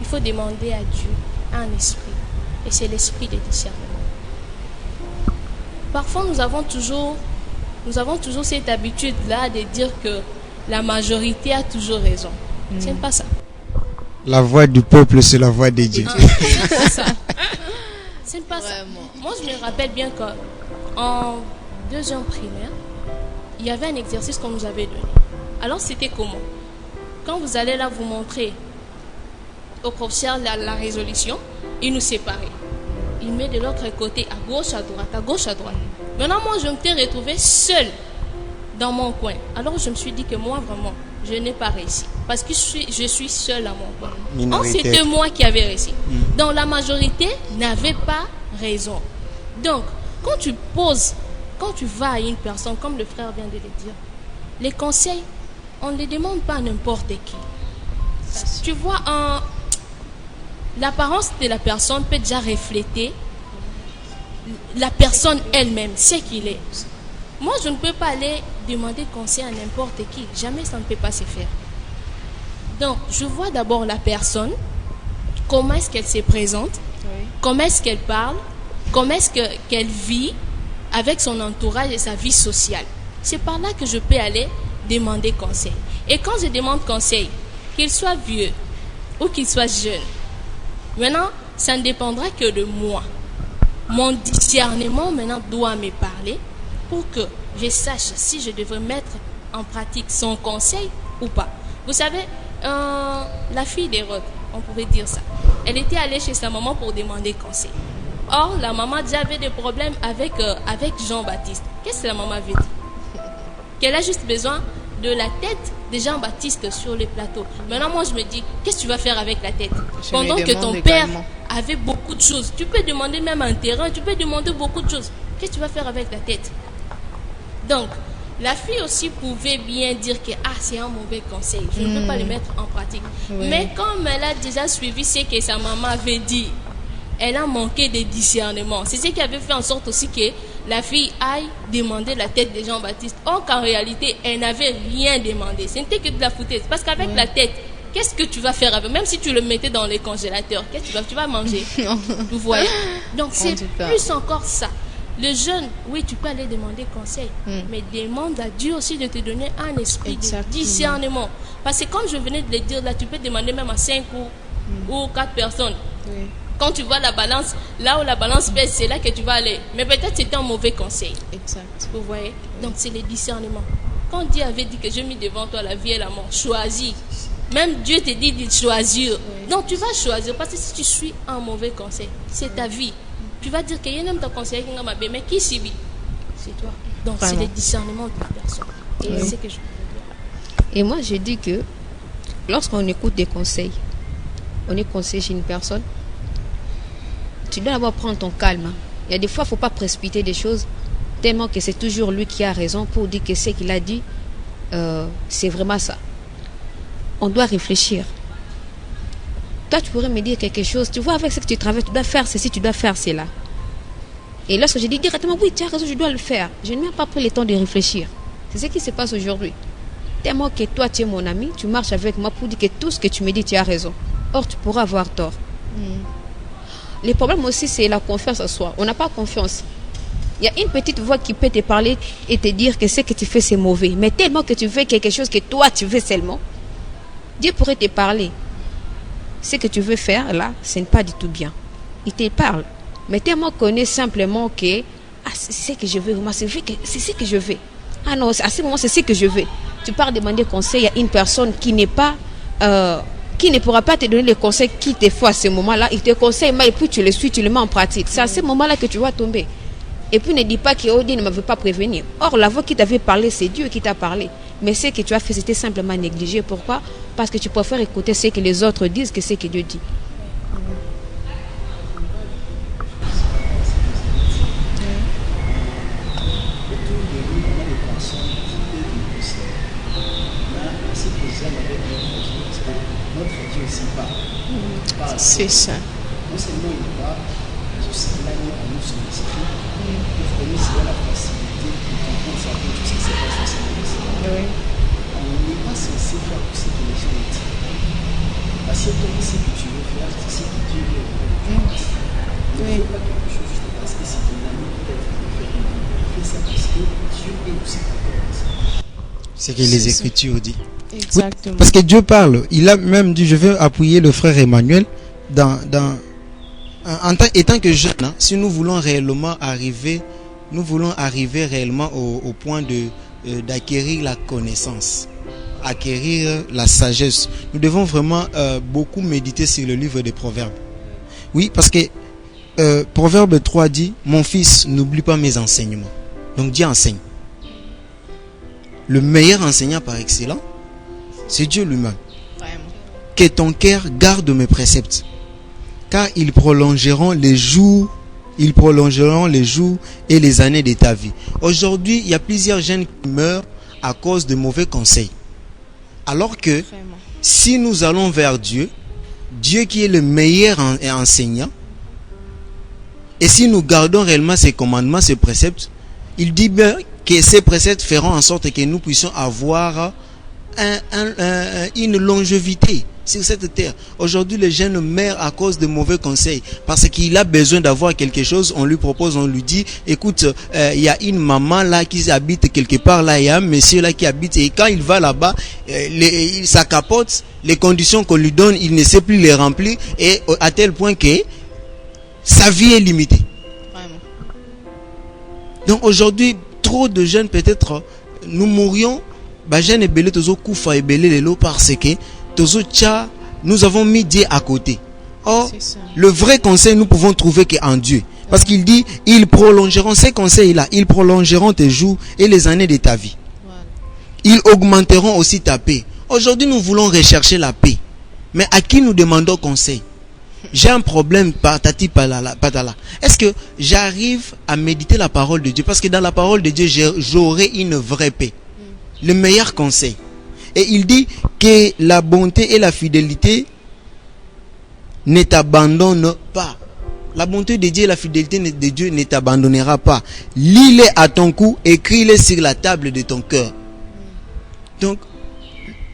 il faut demander à Dieu un esprit. Et c'est l'esprit de discernement. Parfois, nous avons toujours cette habitude-là de dire que la majorité a toujours raison. C'est pas ça. La voix du peuple, c'est la voix de Dieu. C'est ça. C'est pas ça. Moi, je me rappelle bien qu'en 2e primaire, il y avait un exercice qu'on nous avait donné. Alors, c'était comment? Quand vous allez là vous montrer au professeur la résolution, il nous séparait. Il met de l'autre côté, à gauche, à droite, à gauche, à droite. Maintenant, moi, je me suis retrouvée seule dans mon coin. Alors, je me suis dit que moi, vraiment, je n'ai pas réussi. Parce que je suis seule à mon coin. Or, c'était moi qui avais réussi. Donc, la majorité n'avait pas raison. Donc, quand tu vas à une personne, comme le frère vient de le dire, les conseils, on ne les demande pas à n'importe qui. Tu vois, l'apparence de la personne peut déjà refléter la personne elle-même, ce qu'il est. Moi, je ne peux pas aller demander conseil à n'importe qui. Jamais ça ne peut pas se faire. Donc, je vois d'abord la personne, comment est-ce qu'elle se présente, comment est-ce qu'elle parle, comment est-ce qu'elle vit avec son entourage et sa vie sociale. C'est par là que je peux aller demander conseil. Et quand je demande conseil, qu'il soit vieux ou qu'il soit jeune, maintenant, ça ne dépendra que de moi. Mon discernement maintenant doit me parler pour que je sache si je devrais mettre en pratique son conseil ou pas. Vous savez, la fille d'Hérode, on pouvait dire ça, elle était allée chez sa maman pour demander conseil. Or, la maman déjà avait des problèmes avec Jean-Baptiste. Qu'est-ce que la maman avait dit? Qu'elle a juste besoin de la tête de Jean-Baptiste sur le plateau. Maintenant, moi, je me dis, qu'est-ce que tu vas faire avec la tête? Pendant que ton père avait beaucoup de choses. Tu peux demander même un terrain, tu peux demander beaucoup de choses. Qu'est-ce que tu vas faire avec la tête? Donc, la fille aussi pouvait bien dire que c'est un mauvais conseil. Je ne peux pas le mettre en pratique. Oui. Mais comme elle a déjà suivi ce que sa maman avait dit, elle a manqué de discernement. C'est ce qui avait fait en sorte aussi que la fille aille demander la tête de Jean-Baptiste. Or qu'en réalité, elle n'avait rien demandé. Ce n'était que de la foutaise. Parce qu'avec la tête, qu'est-ce que tu vas faire avec? Même si tu le mettais dans les congélateurs, qu'est-ce que tu vas manger? Vous voyez? Donc c'est plus encore ça. Le jeune, oui, tu peux aller demander conseil, mais demande à Dieu aussi de te donner un esprit de discernement. Parce que comme je venais de le dire, là, tu peux demander même à 5 ou 4 personnes. Oui. Quand tu vois la balance, là où la balance pèse, c'est là que tu vas aller. Mais peut-être c'était un mauvais conseil. Exact. Vous voyez? Donc c'est le discernement. Quand Dieu avait dit que j'ai mis devant toi la vie et la mort, choisis. Même Dieu te dit de choisir. Oui. Donc tu vas choisir, parce que si tu suis un mauvais conseil, c'est ta vie. Tu vas dire que y a un conseil mais qui subit? C'est toi. Donc c'est le discernement de la personne. Et c'est ce que je veux dire. Et moi je dis que lorsqu'on écoute des conseils, on est conseillé chez une personne, tu dois d'abord prendre ton calme. Il y a des fois, il ne faut pas précipiter des choses tellement que c'est toujours lui qui a raison pour dire que ce qu'il a dit, c'est vraiment ça. On doit réfléchir. Toi, tu pourrais me dire quelque chose. Tu vois, avec ce que tu travailles, tu dois faire ceci, tu dois faire cela. Et lorsque je dis directement, oui, tu as raison, je dois le faire, je n'ai même pas pris le temps de réfléchir. C'est ce qui se passe aujourd'hui. Tellement que toi, tu es mon ami, tu marches avec moi pour dire que tout ce que tu me dis, tu as raison. Or, tu pourras avoir tort. Le problème aussi, c'est la confiance en soi. On n'a pas confiance. Il y a une petite voix qui peut te parler et te dire que ce que tu fais, c'est mauvais. Mais tellement que tu fais quelque chose que toi, tu veux seulement, Dieu pourrait te parler. Ce que tu veux faire, là, ce n'est pas du tout bien. Il te parle. Mais tellement qu'on est simplement que c'est ce que je veux. C'est ce que je veux. Ah non, à ce moment, c'est ce que je veux. Tu pars demander conseil à une personne qui n'est pas... qui ne pourra pas te donner les conseils qu'il te faut à ce moment-là. Il te conseille, mais et puis tu le suis, tu le mets en pratique. C'est à ce moment-là que tu vas tomber. Et puis ne dis pas que Dieu ne m'avait pas prévenu. Or, la voix qui t'avait parlé, c'est Dieu qui t'a parlé. Mais ce que tu as fait, c'était simplement négligé. Pourquoi? Parce que tu préfères écouter ce que les autres disent que ce que Dieu dit. C'est ça. Non seulement il parle, mais aussi il a mis en nous son esprit pour que nous ayons la facilité de comprendre certaines choses qui se passent dans cette vie. On n'est pas censé faire tout ce que les gens disent. Parce que toi, ce que tu veux faire, c'est ce que Dieu veut. Il ne faut pas quelque chose juste parce que c'est ton ami peut-être fais ça parce que Dieu est aussi pour. C'est que les Écritures disent. Exactement. Oui, parce que Dieu parle. Il a même dit, je veux appuyer le frère Emmanuel étant que jeune, si nous voulons réellement arriver, réellement au point d'acquérir la connaissance, acquérir la sagesse. Nous devons vraiment beaucoup méditer sur le livre des Proverbes. Oui, parce que Proverbe 3 dit, mon fils, n'oublie pas mes enseignements. Donc Dieu enseigne. Le meilleur enseignant par excellence, c'est Dieu lui-même. Que ton cœur garde mes préceptes, car ils prolongeront les jours et les années de ta vie. Aujourd'hui, il y a plusieurs jeunes qui meurent à cause de mauvais conseils. Alors que si nous allons vers Dieu, Dieu qui est le meilleur enseignant, et si nous gardons réellement ses commandements, ses préceptes, il dit bien que ces préceptes feront en sorte que nous puissions avoir une longévité sur cette terre. Aujourd'hui, le jeune meurt à cause de mauvais conseils, parce qu'il a besoin d'avoir quelque chose. On lui propose, on lui dit, écoute, il y a une maman là qui habite quelque part là, il y a un monsieur là qui habite, et quand il va là-bas, ça capote, les conditions qu'on lui donne, il ne sait plus les remplir, et à tel point que sa vie est limitée. Vraiment. Donc aujourd'hui, trop de jeunes, peut-être, nous mourions, jeunes et belé, tozo koufa et belé lelo, parce que nous avons mis Dieu à côté. Or, le vrai conseil, nous pouvons trouver qu'en Dieu. Parce qu'il dit, ils prolongeront, ces conseils-là, ils prolongeront tes jours et les années de ta vie. Voilà. Ils augmenteront aussi ta paix. Aujourd'hui, nous voulons rechercher la paix. Mais à qui nous demandons conseil? J'ai un problème, patati patala. Est-ce que j'arrive à méditer la parole de Dieu? Parce que dans la parole de Dieu, j'aurai une vraie paix. Le meilleur conseil. Et il dit que la bonté et la fidélité ne t'abandonnent pas. La bonté de Dieu et la fidélité de Dieu ne t'abandonnera pas. Lis-les à ton cou, écris-les sur la table de ton cœur. Donc,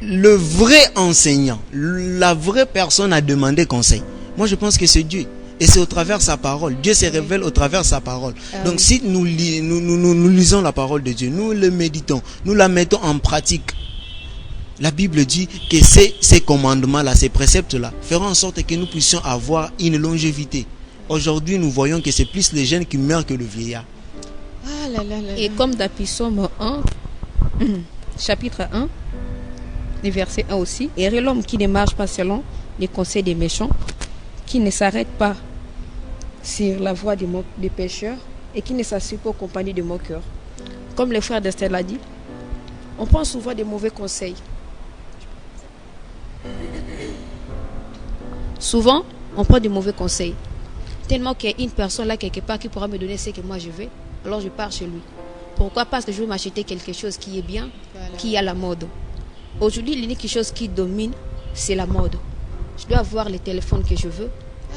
le vrai enseignant, la vraie personne à demander conseil, moi je pense que c'est Dieu. Et c'est au travers de sa parole. Dieu se révèle au travers de sa parole. Donc si nous lisons la parole de Dieu, nous le méditons, nous la mettons en pratique, la Bible dit que ces commandements-là, ces préceptes-là, feront en sorte que nous puissions avoir une longévité. Aujourd'hui, nous voyons que c'est plus les jeunes qui meurent que le vieillard. Ah là là là. Et comme dans Psaume 1, chapitre 1, le verset 1 aussi, « Et l'homme qui ne marche pas selon les conseils des méchants, qui ne s'arrête pas sur la voie des pécheurs et qui ne s'assied pas aux compagnies de moqueurs. » Comme le frère d'Esther l'a dit, on prend souvent des mauvais conseils. Souvent, on prend des mauvais conseils. Tellement qu'il y a une personne là quelque part qui pourra me donner ce que moi je veux, alors je pars chez lui. Pourquoi? Parce que je veux m'acheter quelque chose qui est bien, qui est à la mode. Aujourd'hui, l'unique chose qui domine, c'est la mode. Je dois avoir le téléphone que je veux,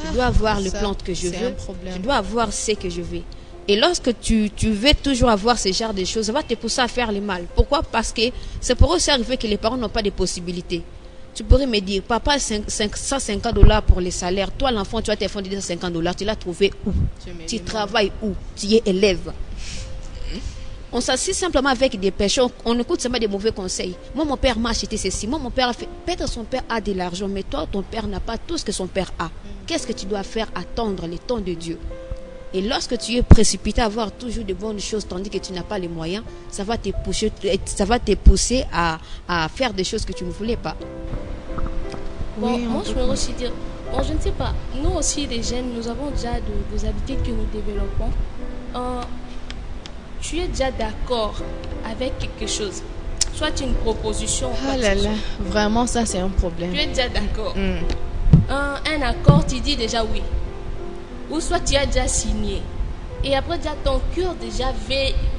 je dois avoir les plantes que je veux, je dois avoir ce que je veux. Et lorsque tu veux toujours avoir ce genre de choses, ça va te pousser à faire le mal. Pourquoi? Parce que c'est pour eux c'est arrivé que les parents n'ont pas de possibilités. Tu pourrais me dire, papa, $150 pour les salaires. Toi, l'enfant, tu as tes fonds de $150. Tu l'as trouvé où? Tu travailles où? Tu es élève. On s'assied simplement avec des pécheurs. On écoute seulement des mauvais conseils. Moi, mon père m'a acheté ceci. Moi, mon père a fait. Peut-être son père a de l'argent, mais toi, ton père n'a pas tout ce que son père a. Qu'est-ce que tu dois faire? Attendre le temps de Dieu. Et lorsque tu es précipité à avoir toujours de bonnes choses, tandis que tu n'as pas les moyens, ça va te pousser à faire des choses que tu ne voulais pas. Bon, oui, moi, je veux aussi dire, bon, je ne sais pas, nous aussi, les jeunes, nous avons déjà des habitudes que nous développons. Tu es déjà d'accord avec quelque chose, soit une proposition. Ah là là, vraiment, ça, c'est un problème. Tu es déjà d'accord. Un accord, tu dis déjà oui. Ou soit tu as déjà signé. Et après, déjà, ton cœur déjà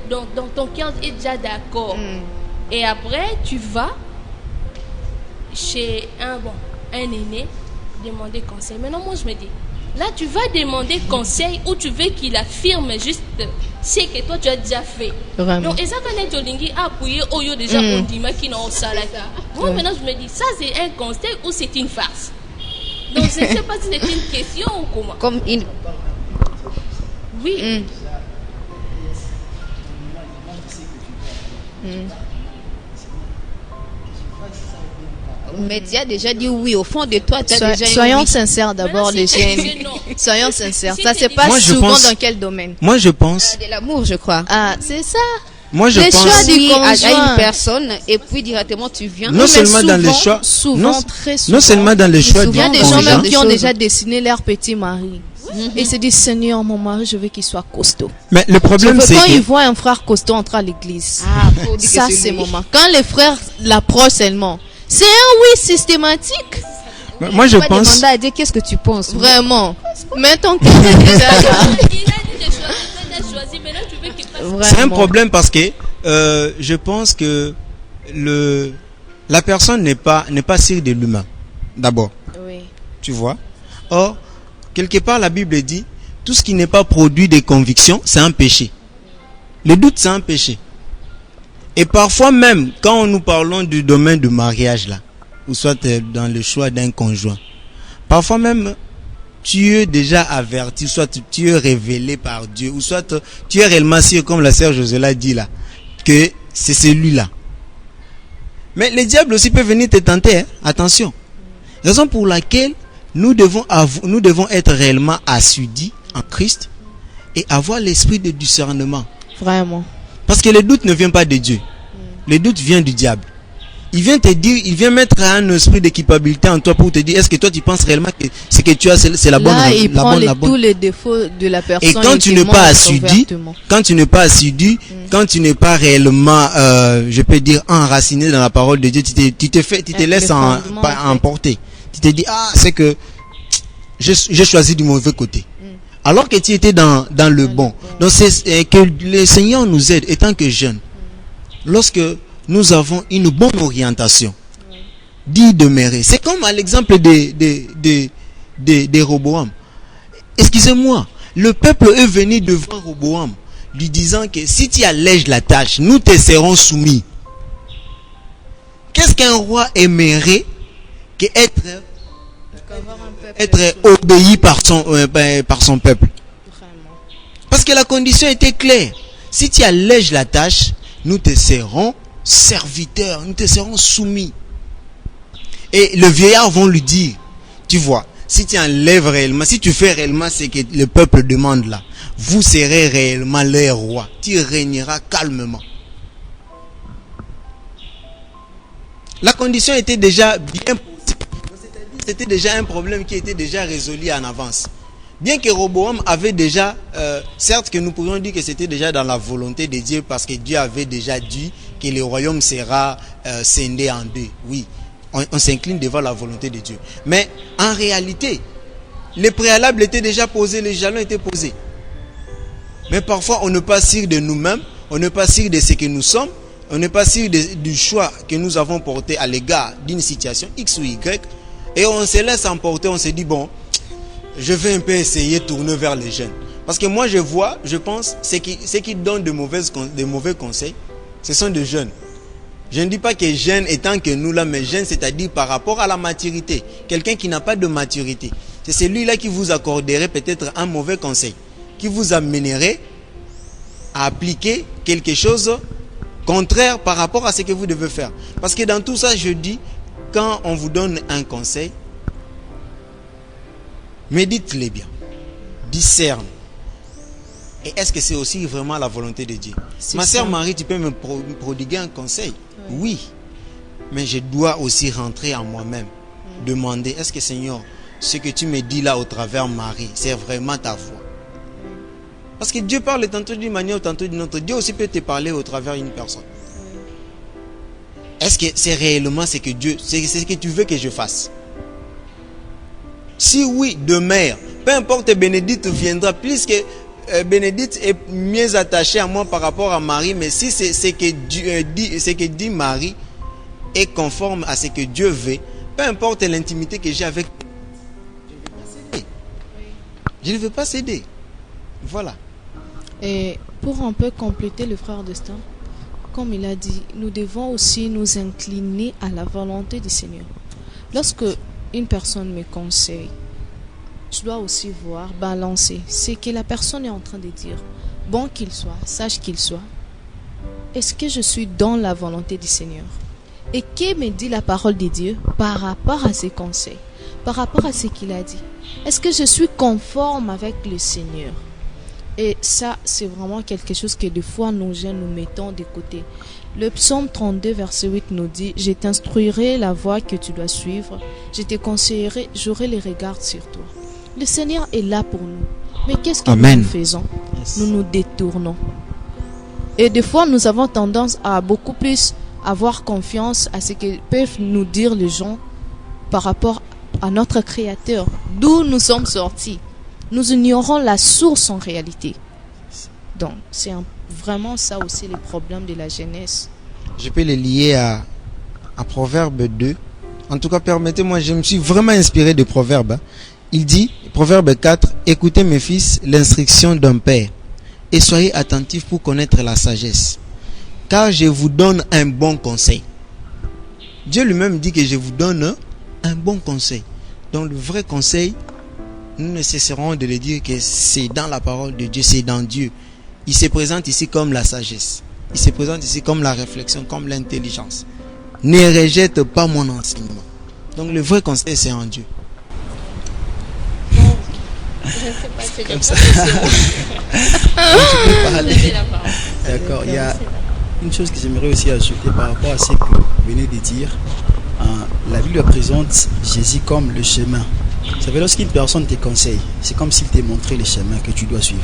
dans ton cœur est déjà d'accord. Et après, tu vas chez un aîné demander conseil. Maintenant, moi, je me dis, là, tu vas demander conseil ou tu veux qu'il affirme juste ce que toi, tu as déjà fait. Vraiment. Donc, et ça, quand tu as appuyé au lieu déjà, on dit, mais qui n'ont pas moi, maintenant, je me dis, ça, c'est un conseil ou c'est une farce? Donc, je ne sais pas si c'est une question ou comment. Comme une... Oui. Mais tu as déjà dit oui. Au fond de toi, tu as déjà soyons oui. sincères d'abord, les jeunes. Soyons sincères. Ça se passe souvent dans quel domaine? Moi, je pense... De l'amour, je crois. Ah, c'est ça. Moi, je les pense... choix du conjoint. À une personne et puis directement tu viens. Non seulement dans les choix... Très souvent. Non seulement dans les choix du Il y a des conjoint. gens même qui ont déjà dessiné leur petit mari. Et se disent, Seigneur, mon mari, je veux qu'il soit costaud. Mais le problème, c'est quand que... ils voient un frère costaud entrer à l'église, ça, c'est le moment. Quand les frères l'approchent seulement, c'est un oui systématique. Moi, je pense... demander à Dieu, qu'est-ce que tu penses? Vraiment. Mais ton cœur est déjà là. Il a dit de choisir, maintenant tu veux qu'il fasse. C'est un problème parce que je pense que la personne n'est pas sûre de l'humain, d'abord. Oui. Tu vois? Or, quelque part, la Bible dit, tout ce qui n'est pas produit des convictions, c'est un péché. Le doute, c'est un péché. Et parfois même, quand nous parlons du domaine du mariage là, ou soit dans le choix d'un conjoint, parfois même, tu es déjà averti, soit tu es révélé par Dieu, ou soit tu es réellement sûr, comme la sœur Josela dit là, que c'est celui-là. Mais le diable aussi peut venir te tenter, hein? Attention. Raison pour laquelle nous devons être réellement assidus en Christ et avoir l'esprit de discernement. Vraiment. Parce que le doute ne vient pas de Dieu. Le doute vient du diable. Il vient te dire, il vient mettre un esprit de culpabilité en toi pour te dire, est-ce que toi tu penses réellement que ce que tu as c'est la bonne Là, il prend la bonne. tous les défauts de la personne. Et quand tu n'es pas assidu, quand tu n'es pas assidu, quand tu n'es pas réellement, je peux dire, enraciné dans la parole de Dieu, tu te laisses emporter. Tu te dis, ah, c'est que j'ai choisi du mauvais côté. Alors que tu étais dans le bon. Donc c'est que le Seigneur nous aide, étant que jeunes. Lorsque nous avons une bonne orientation, d'y demeurer. C'est comme à l'exemple de Roboam. Excusez-moi, le peuple est venu devant Roboam, lui disant que si tu allèges la tâche, nous te serons soumis. Qu'est-ce qu'un roi aimerait que être obéi par son peuple? Parce que la condition était claire. Si tu allèges la tâche, nous te serons serviteurs, nous te serons soumis. Et le vieillard vont lui dire, tu vois, si tu enlèves réellement, si tu fais réellement ce que le peuple demande là, vous serez réellement leur roi. Tu régneras calmement. La condition était déjà bien posée. C'était déjà un problème qui était déjà résolu en avance. Bien que Roboam avait déjà, certes que nous pourrions dire que c'était déjà dans la volonté de Dieu, parce que Dieu avait déjà dit que le royaume sera scindé en deux. Oui, on s'incline devant la volonté de Dieu. Mais en réalité, les préalables étaient déjà posés, les jalons étaient posés. Mais parfois, on n'est pas sûr de nous-mêmes, on n'est pas sûr de ce que nous sommes, on n'est pas sûr du choix que nous avons porté à l'égard d'une situation X ou Y, et on se laisse emporter, on se dit, bon, je vais un peu essayer de tourner vers les jeunes. Parce que moi, je pense, ceux qui donnent de mauvais conseils, ce sont des jeunes. Je ne dis pas que jeunes étant que nous là, mais jeunes, c'est-à-dire par rapport à la maturité. Quelqu'un qui n'a pas de maturité, c'est celui-là qui vous accorderait peut-être un mauvais conseil, qui vous amènerait à appliquer quelque chose contraire par rapport à ce que vous devez faire. Parce que dans tout ça, je dis, quand on vous donne un conseil, médite-les bien, discerne. Et est-ce que c'est aussi vraiment la volonté de Dieu? Ma sœur Marie, tu peux me prodiguer un conseil? Oui. Mais je dois aussi rentrer en moi-même. Demander, est-ce que Seigneur, ce que tu me dis là au travers Marie, c'est vraiment ta voix? Parce que Dieu parle tantôt d'une manière, tantôt d'une autre. Dieu aussi peut te parler au travers d'une personne. Est-ce que c'est réellement ce que Dieu, c'est ce que tu veux que je fasse? Si oui, demeure. Peu importe, Bénédicte viendra, puisque Bénédicte est mieux attachée à moi par rapport à Marie. Mais si c'est ce que Dieu dit, ce que dit Marie est conforme à ce que Dieu veut, peu importe l'intimité que j'ai avec, je ne veux pas céder. Voilà. Et pour un peu compléter le frère Destin, comme il a dit, nous devons aussi nous incliner à la volonté du Seigneur. Lorsque une personne me conseille, je dois aussi voir, balancer ce que la personne est en train de dire. Bon qu'il soit, sage qu'il soit. Est-ce que je suis dans la volonté du Seigneur? Et que me dit la parole de Dieu par rapport à ses conseils, par rapport à ce qu'il a dit? Est-ce que je suis conforme avec le Seigneur? Et ça, c'est vraiment quelque chose que des fois nous jeunes nous mettons de côté. Le psaume 32, verset 8 nous dit, « Je t'instruirai la voie que tu dois suivre, je te conseillerai, j'aurai les regards sur toi. » Le Seigneur est là pour nous. Mais qu'est-ce que nous faisons? Nous nous détournons. Et des fois, nous avons tendance à beaucoup plus avoir confiance à ce que peuvent nous dire les gens par rapport à notre Créateur, d'où nous sommes sortis. Nous ignorons la source en réalité. Donc, c'est vraiment ça aussi le problème de la jeunesse. Je peux le lier à Proverbe 2. En tout cas, permettez-moi, je me suis vraiment inspiré de Proverbe. Il dit, Proverbe 4, « Écoutez mes fils, l'instruction d'un père, et soyez attentifs pour connaître la sagesse. car je vous donne un bon conseil. Dieu lui-même dit que je vous donne un bon conseil. Donc le vrai conseil, nous ne cesserons de le dire que c'est dans la parole de Dieu, c'est dans Dieu. Il se présente ici comme la sagesse. Il se présente ici comme la réflexion, comme l'intelligence. Ne rejette pas mon enseignement. Donc le vrai conseil, c'est en Dieu. Je ne sais pas, c'est Comme comme ça. ça. Tu peux parler. La parole. D'accord, il y a une chose que j'aimerais aussi ajouter par rapport à ce que vous venez de dire. La Bible présente Jésus comme le chemin. Vous savez, lorsqu'une personne te conseille, c'est comme s'il te montrait le chemin que tu dois suivre.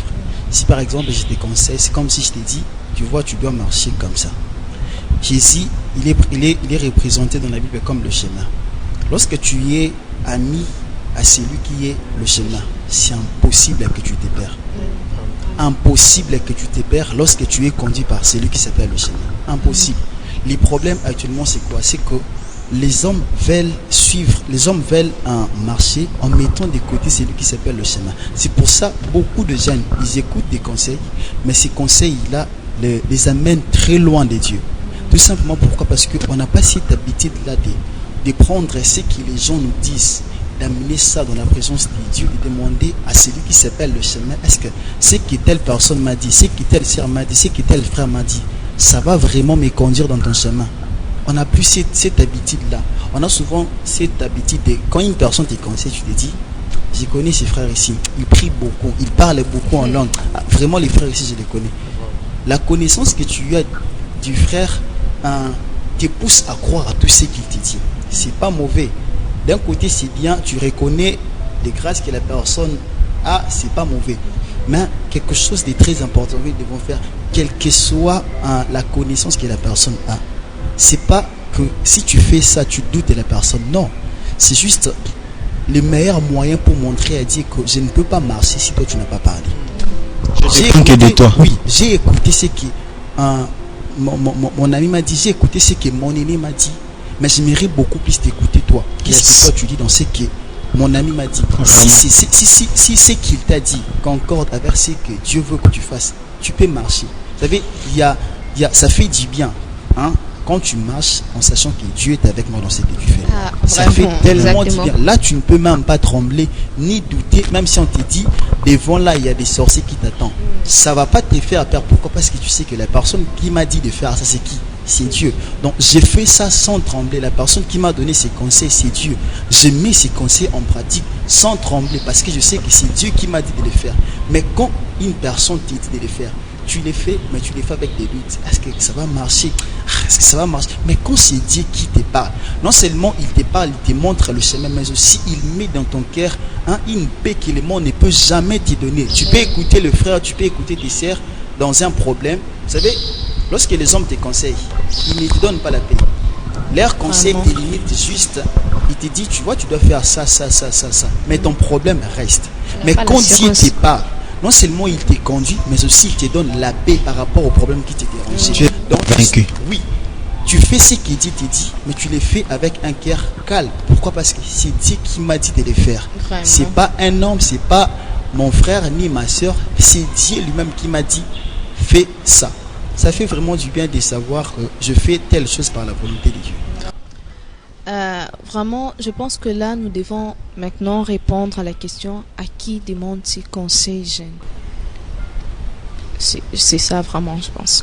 Si par exemple je te conseille, c'est comme si je te dis, tu vois, tu dois marcher comme ça. Jésus, il est représenté dans la Bible comme le chemin. Lorsque tu es ami à celui qui est le chemin, c'est impossible que tu te perds. Impossible que tu te perds lorsque tu es conduit par celui qui s'appelle le chemin. Impossible. Les problèmes actuellement, c'est quoi? C'est que les hommes veulent suivre, les hommes veulent marcher en mettant de côté celui qui s'appelle le chemin. C'est pour ça beaucoup de jeunes, ils écoutent des conseils, mais ces conseils-là les amènent très loin de Dieu. Tout simplement pourquoi? Parce qu'on n'a pas cette habitude-là de prendre ce que les gens nous disent, d'amener ça dans la présence de Dieu et demander à celui qui s'appelle le chemin, est-ce que ce que telle personne m'a dit, ce que telle sœur m'a dit, ce que tel frère m'a dit, ça va vraiment me conduire dans ton chemin? On n'a plus cette habitude-là. On a souvent cette habitude de, quand une personne te conseille, tu te dis, je connais ces frères ici, ils prient beaucoup, ils parlent beaucoup en langue. Ah, vraiment, les frères ici, je les connais. La connaissance que tu as du frère te pousse à croire à tout ce qu'il te dit. C'est pas mauvais. D'un côté, c'est bien, tu reconnais les grâces que la personne a, c'est pas mauvais. Mais quelque chose de très important, nous devons faire, quelle que soit la connaissance que la personne a. C'est pas que si tu fais ça, tu doutes de la personne. Non. C'est juste le meilleur moyen pour montrer à Dieu que je ne peux pas marcher si toi tu n'as pas parlé. Je dépends que de toi. Oui, j'ai écouté ce que mon ami m'a dit, j'ai écouté ce que mon aîné m'a dit, mais j'aimerais beaucoup plus t'écouter toi. Qu'est-ce que toi tu dis dans ce que mon ami m'a dit? Si ce qu'il t'a dit concorde avec ce que Dieu veut que tu fasses, tu peux marcher. Vous savez, ça fait du bien. Hein? Quand tu marches en sachant que Dieu est avec moi dans ce que tu fais, ça fait tellement du bien. Là, tu ne peux même pas trembler ni douter, même si on te dit devant là il y a des sorciers qui t'attendent. Ça va pas te faire peur. Pourquoi? Parce que tu sais que la personne qui m'a dit de faire ça, c'est qui? C'est Dieu. Donc j'ai fait ça sans trembler. La personne qui m'a donné ces conseils, c'est Dieu. Je mets ces conseils en pratique sans trembler parce que je sais que c'est Dieu qui m'a dit de le faire. Mais quand une personne te dit de le faire, tu les fais, mais tu les fais avec des doutes. Est-ce que ça va marcher? Est-ce que ça va marcher? Mais quand c'est Dieu qui te parle, non seulement il te parle, il te montre le chemin, mais aussi il met dans ton cœur une paix que le monde ne peut jamais te donner. Tu peux écouter le frère, tu peux écouter tes sœurs dans un problème. Vous savez, lorsque les hommes te conseillent, ils ne te donnent pas la paix. Leur conseil te limite juste. Il te dit, tu vois, tu dois faire ça. Mais ton problème reste. Mais quand Dieu te parle, non seulement il te conduit, mais aussi il te donne la paix par rapport au problème qui te dérange. Donc, oui, tu fais ce qu'il dit, mais tu les fais avec un cœur calme. Pourquoi? Parce que c'est Dieu qui m'a dit de les faire. C'est pas un homme, c'est pas mon frère ni ma soeur, c'est Dieu lui-même qui m'a dit, fais ça. Ça fait vraiment du bien de savoir que je fais telle chose par la volonté de Dieu. Vraiment, je pense que là, nous devons maintenant répondre à la question à qui demande ces conseils jeunes. C'est ça vraiment, je pense.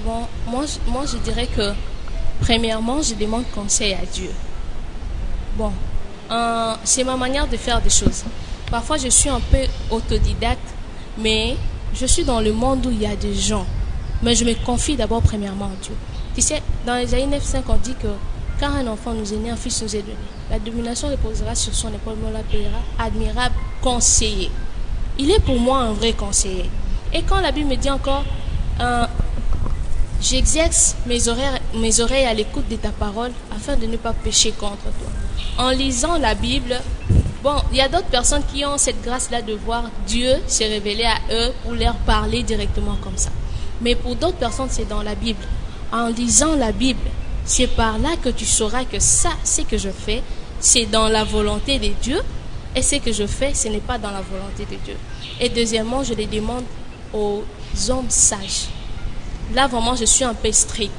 Bon, moi, je dirais que, premièrement, je demande conseil à Dieu. Bon, c'est ma manière de faire des choses. Parfois, je suis un peu autodidacte, mais je suis dans le monde où il y a des gens. Mais je me confie d'abord premièrement à Dieu. Tu sais, dans Ésaïe 9:5, on dit que car un enfant nous est né, un fils nous est donné. La domination reposera sur son épaule, mais on l'appellera admirable conseiller. Il est pour moi un vrai conseiller. Et quand la Bible me dit encore, j'exerce mes oreilles à l'écoute de ta parole afin de ne pas pécher contre toi. En lisant la Bible, bon, il y a d'autres personnes qui ont cette grâce-là de voir Dieu se révéler à eux pour leur parler directement comme ça. Mais pour d'autres personnes, c'est dans la Bible. En lisant la Bible, c'est par là que tu sauras que ça, ce que je fais, c'est dans la volonté de Dieu. Et ce que je fais, ce n'est pas dans la volonté de Dieu. Et deuxièmement, je les demande aux hommes sages. là vraiment je suis un peu strict.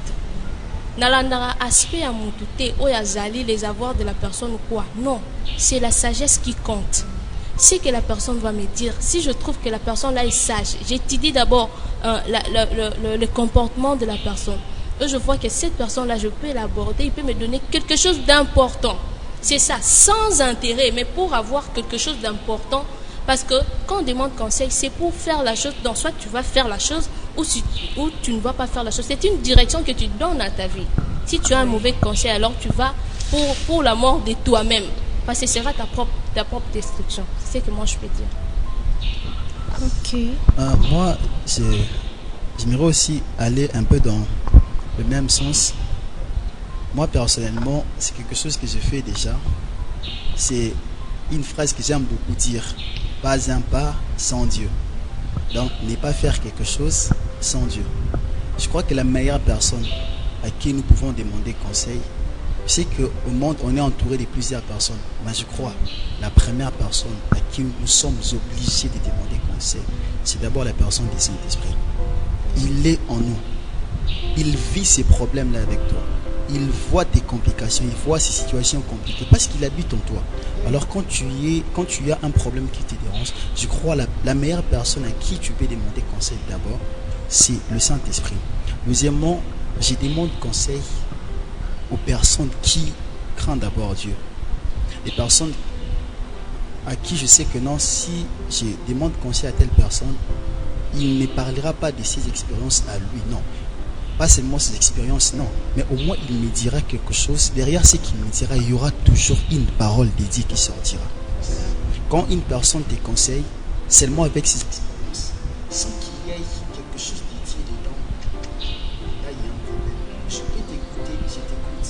Nalandara aspect à mon touté, oyazali, les avoirs de la personne ou quoi. Non, c'est la sagesse qui compte. C'est que la personne va me dire, si je trouve que la personne là est sage, j'étudie d'abord le comportement de la personne. Et je vois que cette personne là, je peux l'aborder, il peut me donner quelque chose d'important. C'est ça, sans intérêt, mais pour avoir quelque chose d'important. Parce que quand on demande conseil, c'est pour faire la chose. Donc soit tu vas faire la chose ou tu ne vas pas faire la chose. C'est une direction que tu donnes à ta vie. Si tu as un mauvais conseil, alors tu vas pour la mort de toi-même. Parce que ce sera ta propre destruction. C'est ce que moi je peux dire. Ok. Moi, j'aimerais aussi aller un peu dans le même sens. Moi, personnellement, c'est quelque chose que je fais déjà. C'est une phrase que j'aime beaucoup dire. Pas un pas sans Dieu. Donc, ne pas faire quelque chose sans Dieu. Je crois que la meilleure personne à qui nous pouvons demander conseil, c'est qu'au monde, on est entouré de plusieurs personnes. Mais je crois la première personne à qui nous sommes obligés de demander conseil, c'est d'abord la personne du Saint-Esprit. Il est en nous. Il vit ces problèmes-là avec toi. Il voit tes complications, il voit ces situations compliquées parce qu'il habite en toi. Alors quand tu as un problème qui te dérange, je crois la meilleure personne à qui tu peux demander conseil d'abord, c'est le Saint-Esprit. Deuxièmement, je demande conseil aux personnes qui craignent d'abord Dieu. Les personnes à qui je sais que non, si je demande conseil à telle personne, il ne parlera pas de ses expériences à lui, non. Pas seulement ses expériences, non. Mais au moins, il me dira quelque chose. Derrière ce qu'il me dira, il y aura toujours une parole de Dieu qui sortira. Quand une personne te conseille, seulement avec ses expériences, sans qu'il y ait quelque chose de Dieu dedans, là, il y a un problème. Je peux t'écouter, je t'écoute.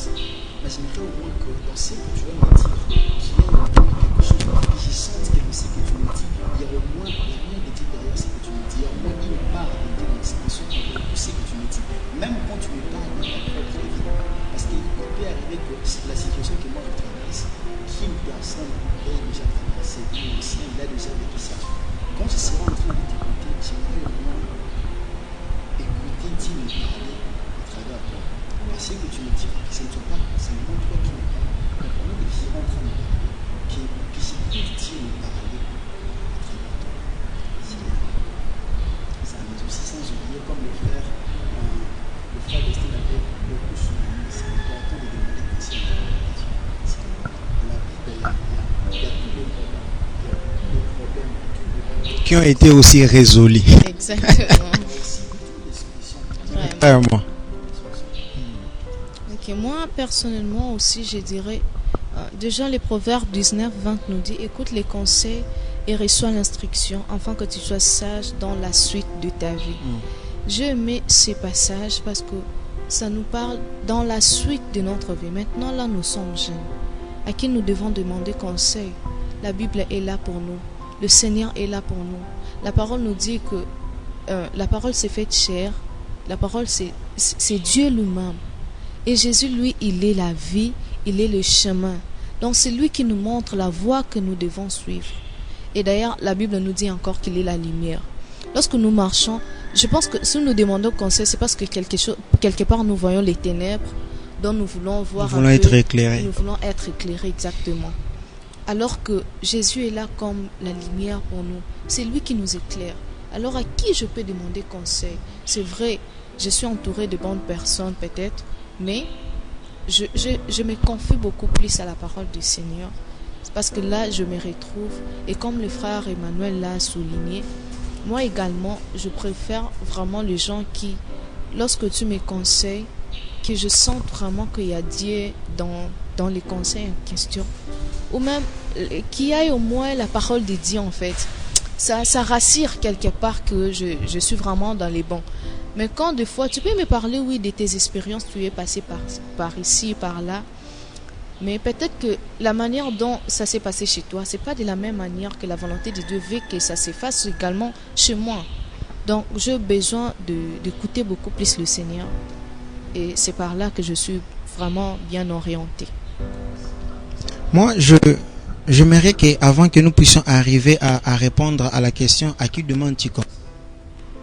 Mais j'aimerais au moins que dans ce que tu vas me dire, qu'il y ait au moins quelque chose, que je sente que ce que tu me dis, il y a au moins rien de Dieu derrière ce que tu me dis. Il y a au moins une part de Dieu dans l'expression de tout ce que tu me dis. Même quand tu me parles de ta propre vie, parce qu'il peut arriver que la situation que moi je traverse, qu'une personne ait déjà traversé, lui aussi, il a déjà vécu ça. Quand je serai en train de t'écouter, j'aimerais au moins écouter Dieu me parler à travers toi. Parce que tu me dis que ce n'est pas seulement toi qui me parles, mais pendant que je serai en train de parler, que j'écoute Dieu me parler à travers toi. Ça me dit aussi sans oublier comme le frère. Le frère Destin avait beaucoup souligné, c'est important de demander conseil à Dieu. Dans la Bible, il y a tous les problèmes, qui ont été aussi résolus. Exactement. Vraiment. Ok, moi personnellement aussi, je dirais, déjà les Proverbes 19, 20 nous dit, écoute les conseils et reçois l'instruction, afin que tu sois sage dans la suite de ta vie. J'ai aimé ces passages parce que ça nous parle dans la suite de notre vie. Maintenant, là, nous sommes jeunes, à qui nous devons demander conseil. La Bible est là pour nous. Le Seigneur est là pour nous. La parole nous dit que la parole s'est faite chair. La parole, c'est Dieu lui-même. Et Jésus, lui, il est la vie, il est le chemin. Donc, c'est lui qui nous montre la voie que nous devons suivre. Et d'ailleurs, la Bible nous dit encore qu'il est la lumière. Lorsque nous marchons, je pense que si nous demandons conseil, c'est parce que quelque part nous voyons les ténèbres dont nous voulons voir. Nous voulons être éclairés. Nous voulons être éclairés, exactement. Alors que Jésus est là comme la lumière pour nous. C'est lui qui nous éclaire. Alors à qui je peux demander conseil? C'est vrai, je suis entouré de bonnes personnes peut-être, mais je me confie beaucoup plus à la parole du Seigneur. Parce que là, je me retrouve. Et comme le frère Emmanuel l'a souligné, moi également, je préfère vraiment les gens qui, lorsque tu me conseilles, que je sente vraiment qu'il y a Dieu dans les conseils en question. Ou même qu'il y ait au moins la parole de Dieu en fait. Ça rassure quelque part que je suis vraiment dans les bons. Mais quand des fois, tu peux me parler, oui, de tes expériences, tu es passé par ici, par là. Mais peut-être que la manière dont ça s'est passé chez toi, c'est pas de la même manière que la volonté de Dieu veut que ça se fasse également chez moi. Donc, j'ai besoin d'écouter beaucoup plus le Seigneur. Et c'est par là que je suis vraiment bien orientée. Moi, j'aimerais qu'avant que nous puissions arriver à répondre à la question à qui demande-tu conseil,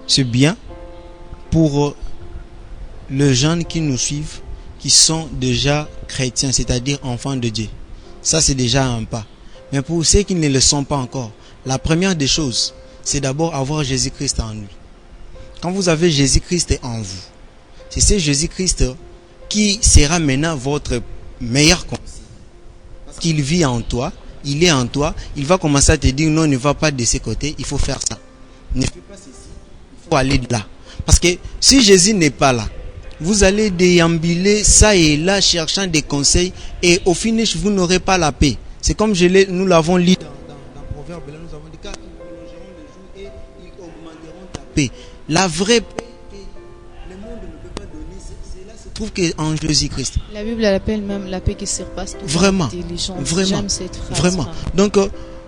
c'est bien pour les jeunes qui nous suivent, qui sont déjà chrétiens, c'est-à-dire enfants de Dieu. Ça, c'est déjà un pas. Mais pour ceux qui ne le sont pas encore, la première des choses, c'est d'abord avoir Jésus-Christ en lui. Quand vous avez Jésus-Christ en vous, c'est ce Jésus-Christ qui sera maintenant votre meilleur conseil. Parce qu'il vit en toi, il est en toi, il va commencer à te dire non, ne va pas de ce côté, il faut faire ça. Ne fais pas ceci, il faut aller là. Parce que si Jésus n'est pas là, vous allez déambuler ça et là cherchant des conseils et au finish vous n'aurez pas la paix. C'est comme nous l'avons lu dans Proverbe, là nous avons dit car ils prolongeront le jour et ils augmenteront ta paix. La vraie paix que le monde ne peut pas donner, c'est là se trouve qu'en Jésus-Christ. La Bible l'appelle même la paix qui surpasse toute Vraiment, intelligence. vraiment, J'aime cette phrase, vraiment. Donc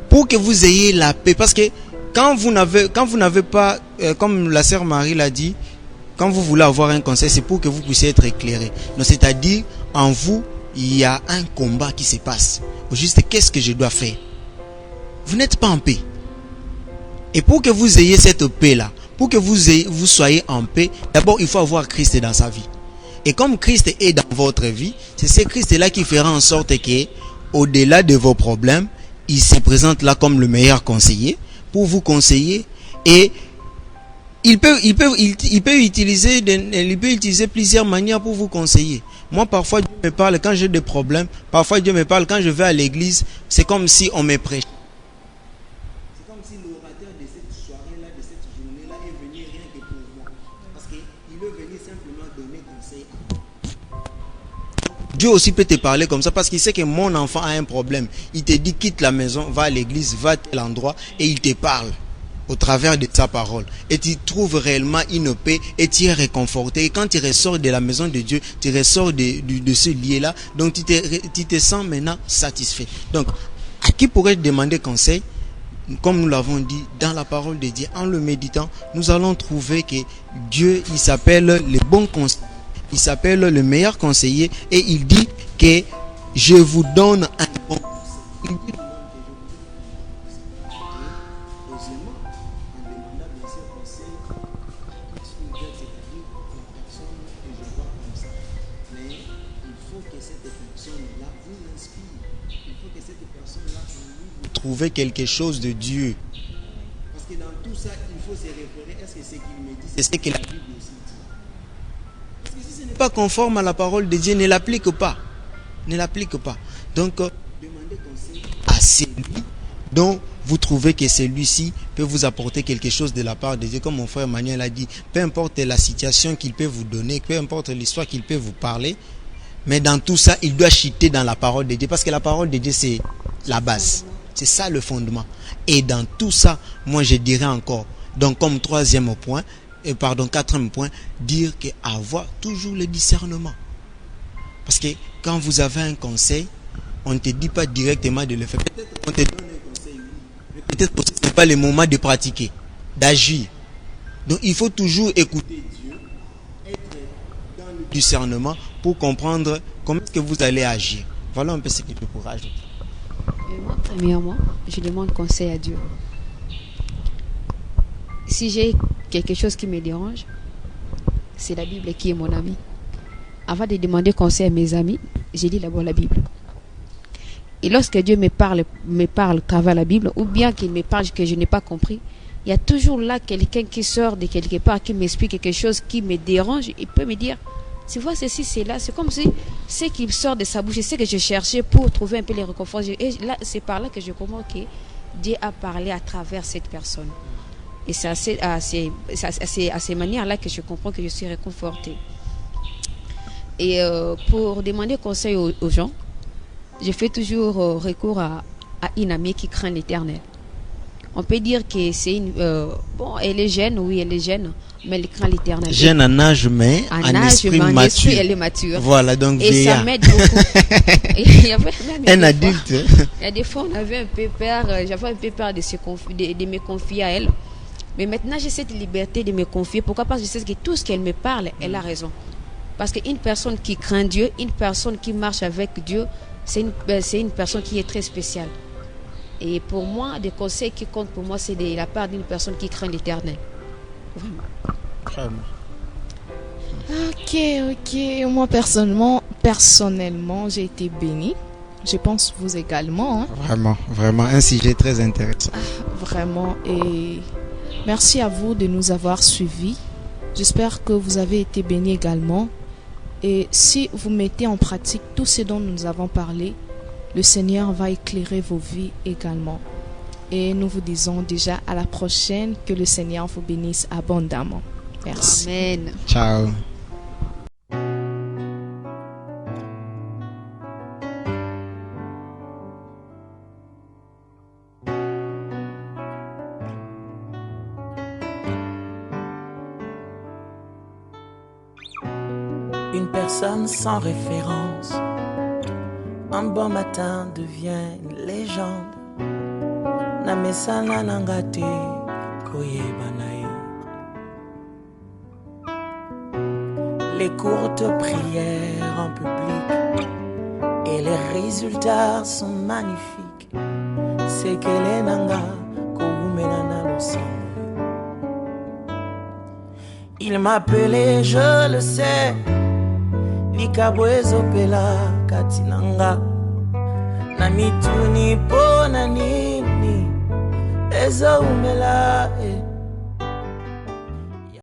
pour que vous ayez la paix, parce que quand vous n'avez pas, comme la sœur Marie l'a dit, quand vous voulez avoir un conseil, c'est pour que vous puissiez être éclairé. Donc c'est-à-dire, en vous, il y a un combat qui se passe. Au juste, qu'est-ce que je dois faire? Vous n'êtes pas en paix. Et pour que vous ayez cette paix-là, pour que vous soyez en paix, d'abord, il faut avoir Christ dans sa vie. Et comme Christ est dans votre vie, c'est ce Christ-là qui fera en sorte que, au-delà de vos problèmes, il se présente là comme le meilleur conseiller pour vous conseiller. Et il peut utiliser plusieurs manières pour vous conseiller. Moi, parfois, Dieu me parle quand j'ai des problèmes. Parfois, Dieu me parle quand je vais à l'église. C'est comme si on me prêchait. C'est comme si l'orateur de cette soirée-là, de cette journée-là, est venu rien que pour moi. Parce qu'il est venu simplement donner conseil à moi. Dieu aussi peut te parler comme ça parce qu'il sait que mon enfant a un problème. Il te dit quitte la maison, va à l'église, va à tel endroit et il te parle au travers de sa parole. Et tu trouves réellement une paix et tu es réconforté. Et quand tu ressors de la maison de Dieu, tu ressors de ce lieu-là, donc tu te sens maintenant satisfait. Donc, à qui pourrais-je demander conseil? Comme nous l'avons dit, dans la parole de Dieu, en le méditant, nous allons trouver que Dieu, il s'appelle le bon conseiller. Il s'appelle le meilleur conseiller et il dit que je vous donne un bon conseil. Il dit trouver quelque chose de Dieu. Parce que dans tout ça, il faut se référer. Est-ce que ce qu'il me dit, c'est ce que la Bible aussi dit? Parce que si ce n'est pas conforme à la parole de Dieu, ne l'applique pas. Ne l'applique pas. Donc, demandez conseil à celui dont vous trouvez que celui-ci peut vous apporter quelque chose de la part de Dieu. Comme mon frère Manuel a dit, peu importe la situation qu'il peut vous donner, peu importe l'histoire qu'il peut vous parler, mais dans tout ça, il doit chuter dans la parole de Dieu. Parce que la parole de Dieu, c'est la base. C'est ça le fondement. Et dans tout ça, moi je dirais encore, donc comme quatrième point, dire qu'avoir toujours le discernement. Parce que quand vous avez un conseil, on ne te dit pas directement de le faire. Peut-être qu'on te donne un conseil, oui. Mais peut-être que ce n'est pas le moment de pratiquer, d'agir. Donc il faut toujours écouter Dieu, être dans le discernement pour comprendre comment est-ce que vous allez agir. Voilà un peu ce que je pourrais ajouter. Et moi, premièrement, je demande conseil à Dieu. Si j'ai quelque chose qui me dérange, c'est la Bible qui est mon ami. Avant de demander conseil à mes amis, j'ai dit d'abord la Bible. Et lorsque Dieu me parle à travers la Bible, ou bien qu'il me parle que je n'ai pas compris, il y a toujours là quelqu'un qui sort de quelque part, qui m'explique quelque chose qui me dérange. Il peut me dire, tu vois, ceci, c'est là. C'est comme si ce qui sort de sa bouche, c'est ce que je cherchais pour trouver un peu les réconforts. Et là, c'est par là que je comprends que Dieu a parlé à travers cette personne. Et c'est à ces manières-là que je comprends que je suis réconfortée. Et pour demander conseil aux gens, je fais toujours recours à une amie qui craint l'Éternel. On peut dire que c'est une... bon, elle est jeune, oui, elle est jeune, mais elle craint l'Éternel. Jeune en âge, mais en esprit mature. Esprit, elle est mature. Voilà, donc et vieillard. Ça m'aide beaucoup. Il y avait même un adulte. Il y a des fois, on avait un peu peur, j'avais un peu peur de me confier à elle. Mais maintenant, j'ai cette liberté de me confier. Pourquoi? Parce que je sais que tout ce qu'elle me parle, elle a raison. Parce qu'une personne qui craint Dieu, une personne qui marche avec Dieu, c'est une personne qui est très spéciale. Et pour moi, des conseils qui comptent pour moi, c'est de la part d'une personne qui craint l'Éternel. Vraiment. Vraiment. Ok. Moi, personnellement, j'ai été bénie. Je pense vous également. Hein. Vraiment, un sujet très intéressant. Vraiment. Et merci à vous de nous avoir suivis. J'espère que vous avez été bénis également. Et si vous mettez en pratique tout ce dont nous avons parlé, le Seigneur va éclairer vos vies également. Et nous vous disons déjà à la prochaine, que le Seigneur vous bénisse abondamment. Merci. Amen. Ciao. Une personne sans référence, un bon matin devient une légende. Namesana nangate koyebanae. Les courtes prières en public et les résultats sont magnifiques. C'est que les nanga koumenana l'ensemble. Il m'appelait, je le sais. Likabwezo pela katinanga. Namituni po nanini. Ezo umela